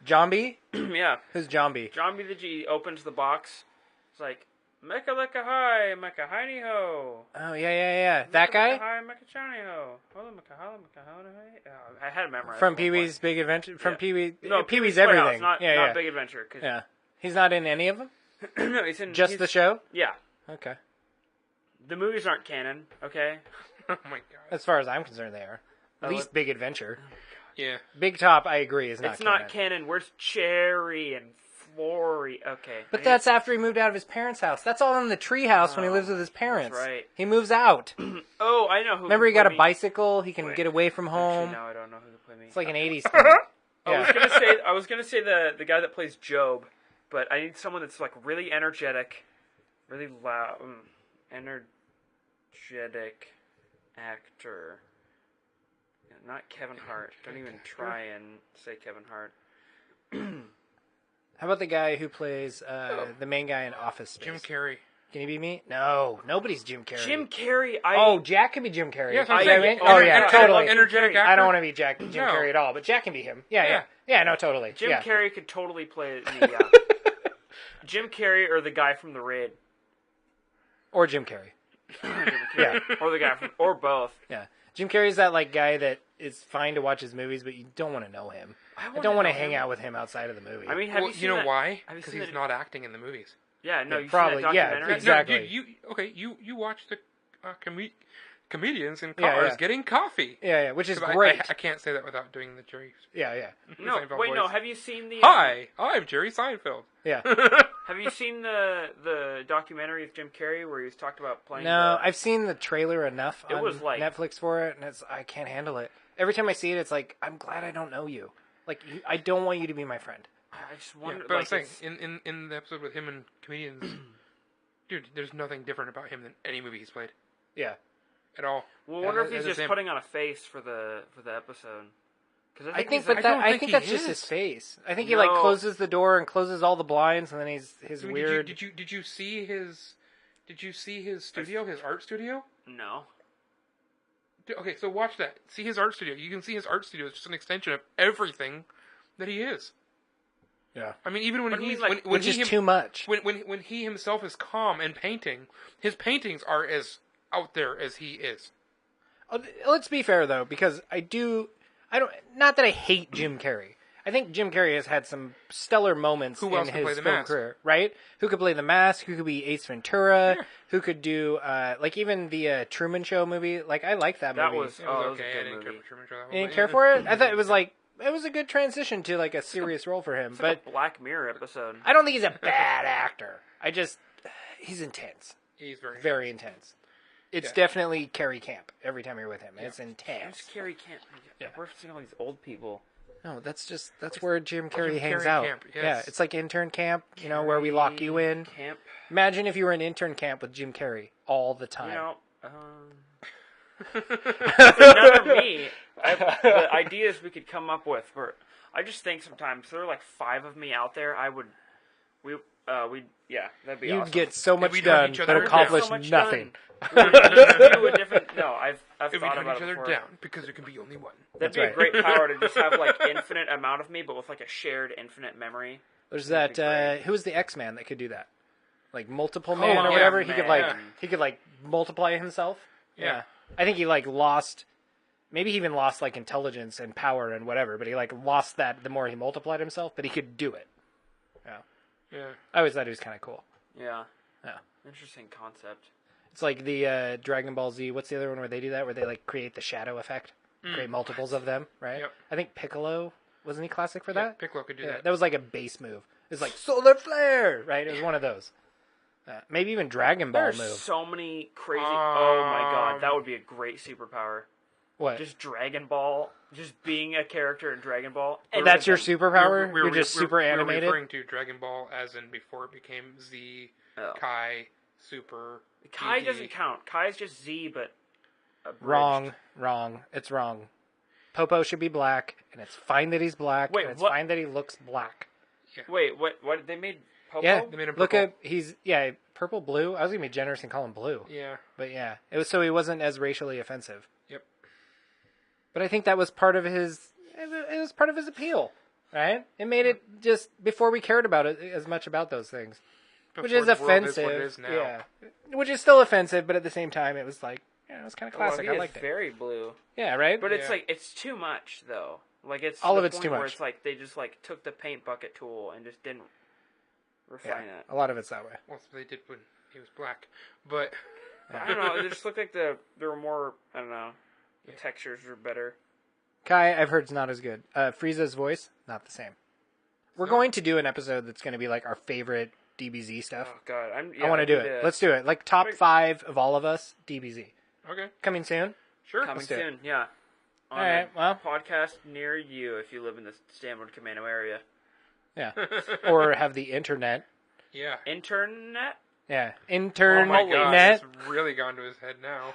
Zombie? Yeah. Who's Zombie? Zombie the G opens the box. It's like, Mecca lecca hi, Mecca hiney ho. Oh, yeah. That guy? Hi, Mecca chowny ho. Hola Mecca holla Mecca holla hi. I had it memorized. From Pee Wee's Big Adventure? From Yeah. Pee Wee? No, Pee Wee's Playhouse, everything. not yeah. Big Adventure. Cause Yeah. He's not in any of them? no, he's in Just the show? Yeah. Okay. The movies aren't canon, okay? Oh my god. As far as I'm concerned, they are. At least Big Adventure. Yeah. Big Top, I agree, is not It's canon. not canon. Where's Cherry and Flory? Okay. But that's after he moved out of his parents' house. That's all in the tree house when he lives with his parents. that's right. He moves out. Oh, I know who. Remember, he can got a play me. bicycle. He can Wait. get away from home. Actually, no, I don't know who to play me. It's like an 80s thing. I was gonna say the guy that plays Job, but I need someone that's like really energetic, really loud, energetic actor. Yeah, not Kevin Hart. Don't even try and say Kevin Hart. How about the guy who plays the main guy in Office Space? Jim Carrey. Can he be me? No, nobody's Jim Carrey. Jim Carrey. Oh, Jack can be Jim Carrey. Yes, You know I'm what I saying. mean? Oh, yeah, totally. Energetic actor. I don't want to be Jim No. Carrey at all, but Jack can be him. Yeah, no, totally. Jim yeah. Carrey could totally play me. Yeah. Jim Carrey or the guy from The Raid. Or Jim Carrey. Yeah. Or the guy from, or both. Yeah. Jim Carrey's that like guy that is fine to watch his movies, but you don't want to know him. I don't want to hang out with him outside of the movie. I mean, have Well, you seen you know that? why? Have you Because seen he's that? not acting in the movies. Yeah, no, Yeah, you probably, seen that yeah, documentary? exactly. No, dude, you watch the comedians in Yeah, cars yeah. getting coffee. yeah, which is 'Cause great. I can't say that without doing the Jerry. Yeah. No, Seinfeld wait, no. voice. Have you seen the? Hi, I'm Jerry Seinfeld. Yeah. Have you seen the documentary of Jim Carrey where he was talked about playing? No, the, I've seen the trailer enough It on was like- Netflix for it, and I can't handle it. Every time I see it, it's like, I'm glad I don't know you. Like, I don't want you to be my friend. I just Yeah, wonder. but I'm like, saying it's- in the episode with him and comedians, dude, there's nothing different about him than any movie he's played Yeah. at all. well, I wonder if They're he's the just same. putting on a face for the episode. Because I think, he's like, I think that's he just is. his face. I think he like No. closes the door and closes all the blinds, and then he's his I mean, weird. Did you see his? Did you see his studio? His art studio? no. Okay, so watch that. See his art studio. You can see his art studio is just an extension of everything that he is. Yeah. I mean, even when What do you he's mean, like- when Which he is him- too much. when he himself is calm and painting, his paintings are as out there as he is. Let's be fair though, because I don't. Not that I hate Jim Carrey. I think Jim Carrey has had some stellar moments Who in else could play his the film Mask? career, right? Who could play The Mask? Who could be Ace Ventura? Yeah. Who could do like even the Truman Show movie? Like I like that That movie. was It was that was okay. a I good didn't care movie. for Truman Show. That You didn't one. care for it? I thought it was like it was a good transition to like a serious role for him. It's like But a Black Mirror episode. I don't think he's a bad actor. He's intense, He's very intense. It's Yeah. definitely Carey Camp every time you're with him. It's Who's intense. Carrie Camp? Yeah. We're seeing all these old people. No, that's where Jim Carrey hangs Carrey out. camp, yes. Yeah, it's like intern camp, where we lock you in. Camp. Imagine if you were in intern camp with Jim Carrey all the time. You know, it's another me. The ideas we could come up with were. I just think sometimes there are like 5 of me out there. Yeah, that'd be You'd awesome. get so much we'd hunt done, each but other down. accomplish So much nothing. done. Do a different. No, I've If we thought hunt about each it other before. down because there can be only one. That'd That's be a right. great power to just have like infinite amount of me, but with like a shared infinite memory. There's That'd that. be great. Who was the X-Man that could do that? Like multiple man or yeah, whatever. He could man. like multiply himself. Yeah. I think he like lost. Maybe he even lost like intelligence and power and whatever. But he like lost that the more he multiplied himself. But he could do it. Yeah. Yeah. I always thought he was kind of cool. Yeah. Yeah. Interesting concept. It's like the Dragon Ball Z. What's the other one where they do that? Where they like create the shadow effect, create multiples of them, right? Yep. I think Piccolo wasn't he classic for Yeah, that? Piccolo could do Yeah, that. that was like a base move. It's like solar flare, right? It was one of those. Maybe even Dragon Ball There's move. so many crazy. Oh my god, that would be a great superpower. What? Just Dragon Ball, just being a character in Dragon Ball. And that's your superpower? We're You're just super animated? We're referring to Dragon Ball as in before it became Z, Kai, Super. Kai GT. doesn't count. Kai is just Z, but Wrong. It's wrong. Popo should be black, and it's fine that he's black, Wait, and it's what? fine that he looks black. Wait, what? They made Popo? Yeah, They made him look purple. at purple blue. I was gonna be generous and call him blue, Yeah. but yeah, it was so he wasn't as racially offensive. Yep. But I think that was part of his. It was part of his appeal, right? It made it just before we cared about it as much about those things, which Before is the world offensive. what it is now. Yeah, which is still offensive, but at the same time, it was like, it was kind of Well, classic. he I is liked it. very blue, Yeah, right. but it's Yeah. like it's too much though. Like it's All to of the it's point too where much. It's like they just like took the paint bucket tool and just didn't refine it. A lot of it's that way. Well, that's what they did when he was black. But I don't know. It just looked like there were more. I don't know. The textures were better. Kai, I've heard, is not as good. Frieza's voice, not the same. We're going to do an episode that's going to be like our favorite DBZ stuff. Oh God, I want to do it. Let's do it. Like top 5 of all of us, DBZ. okay, Coming soon. sure. Coming Let's do it. soon. Yeah. On All right, a well. podcast near you if you live in the Stanford Commando area. Yeah. Or have the internet. Yeah. Internet. Yeah. Oh my Internet. God, it's really gone to his head now.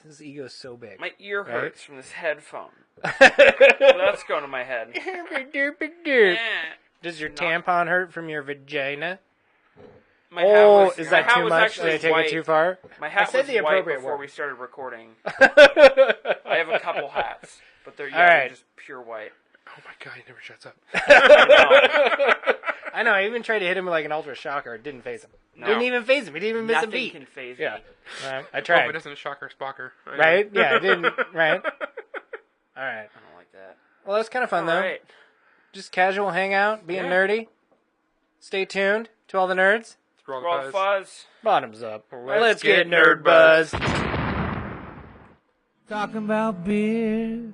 His ego's so big. My ear Right? hurts from this headphone. That's going to my head. Does your tampon hurt from your vagina? My hat was, is my that hat too was much? actually Did I take white. it too far? My hat I said was the white appropriate before word. we started recording. I have a couple hats, but they're, All right. they're just pure white. Oh my God, he never shuts up. I know. I even tried to hit him with like an ultra shocker. It didn't phase him. No. Didn't even phase him. He didn't even miss Nothing a beat. can phase Yeah. me. I Oh, tried. but doesn't shocker spocker. I know. Right? Yeah, it didn't. Right? All right. I don't like that. Well, that's kind of fun, All though. right. Just casual hangout, being nerdy. Stay tuned to all the nerds. Scroll the Roll fuzz. fuzz. Bottoms up. Let's get get nerd nerd buzz. Talking about beer,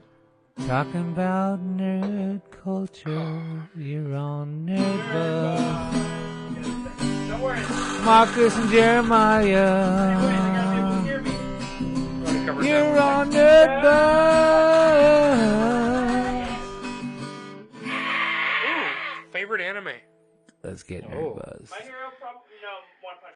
talking about nerd culture. You're on Nerdbuzzed. Marcus and Jeremiah. You're on Nerdbuzzed. Favorite anime? Let's get Nerdbuzzed. My hero probably, One Punch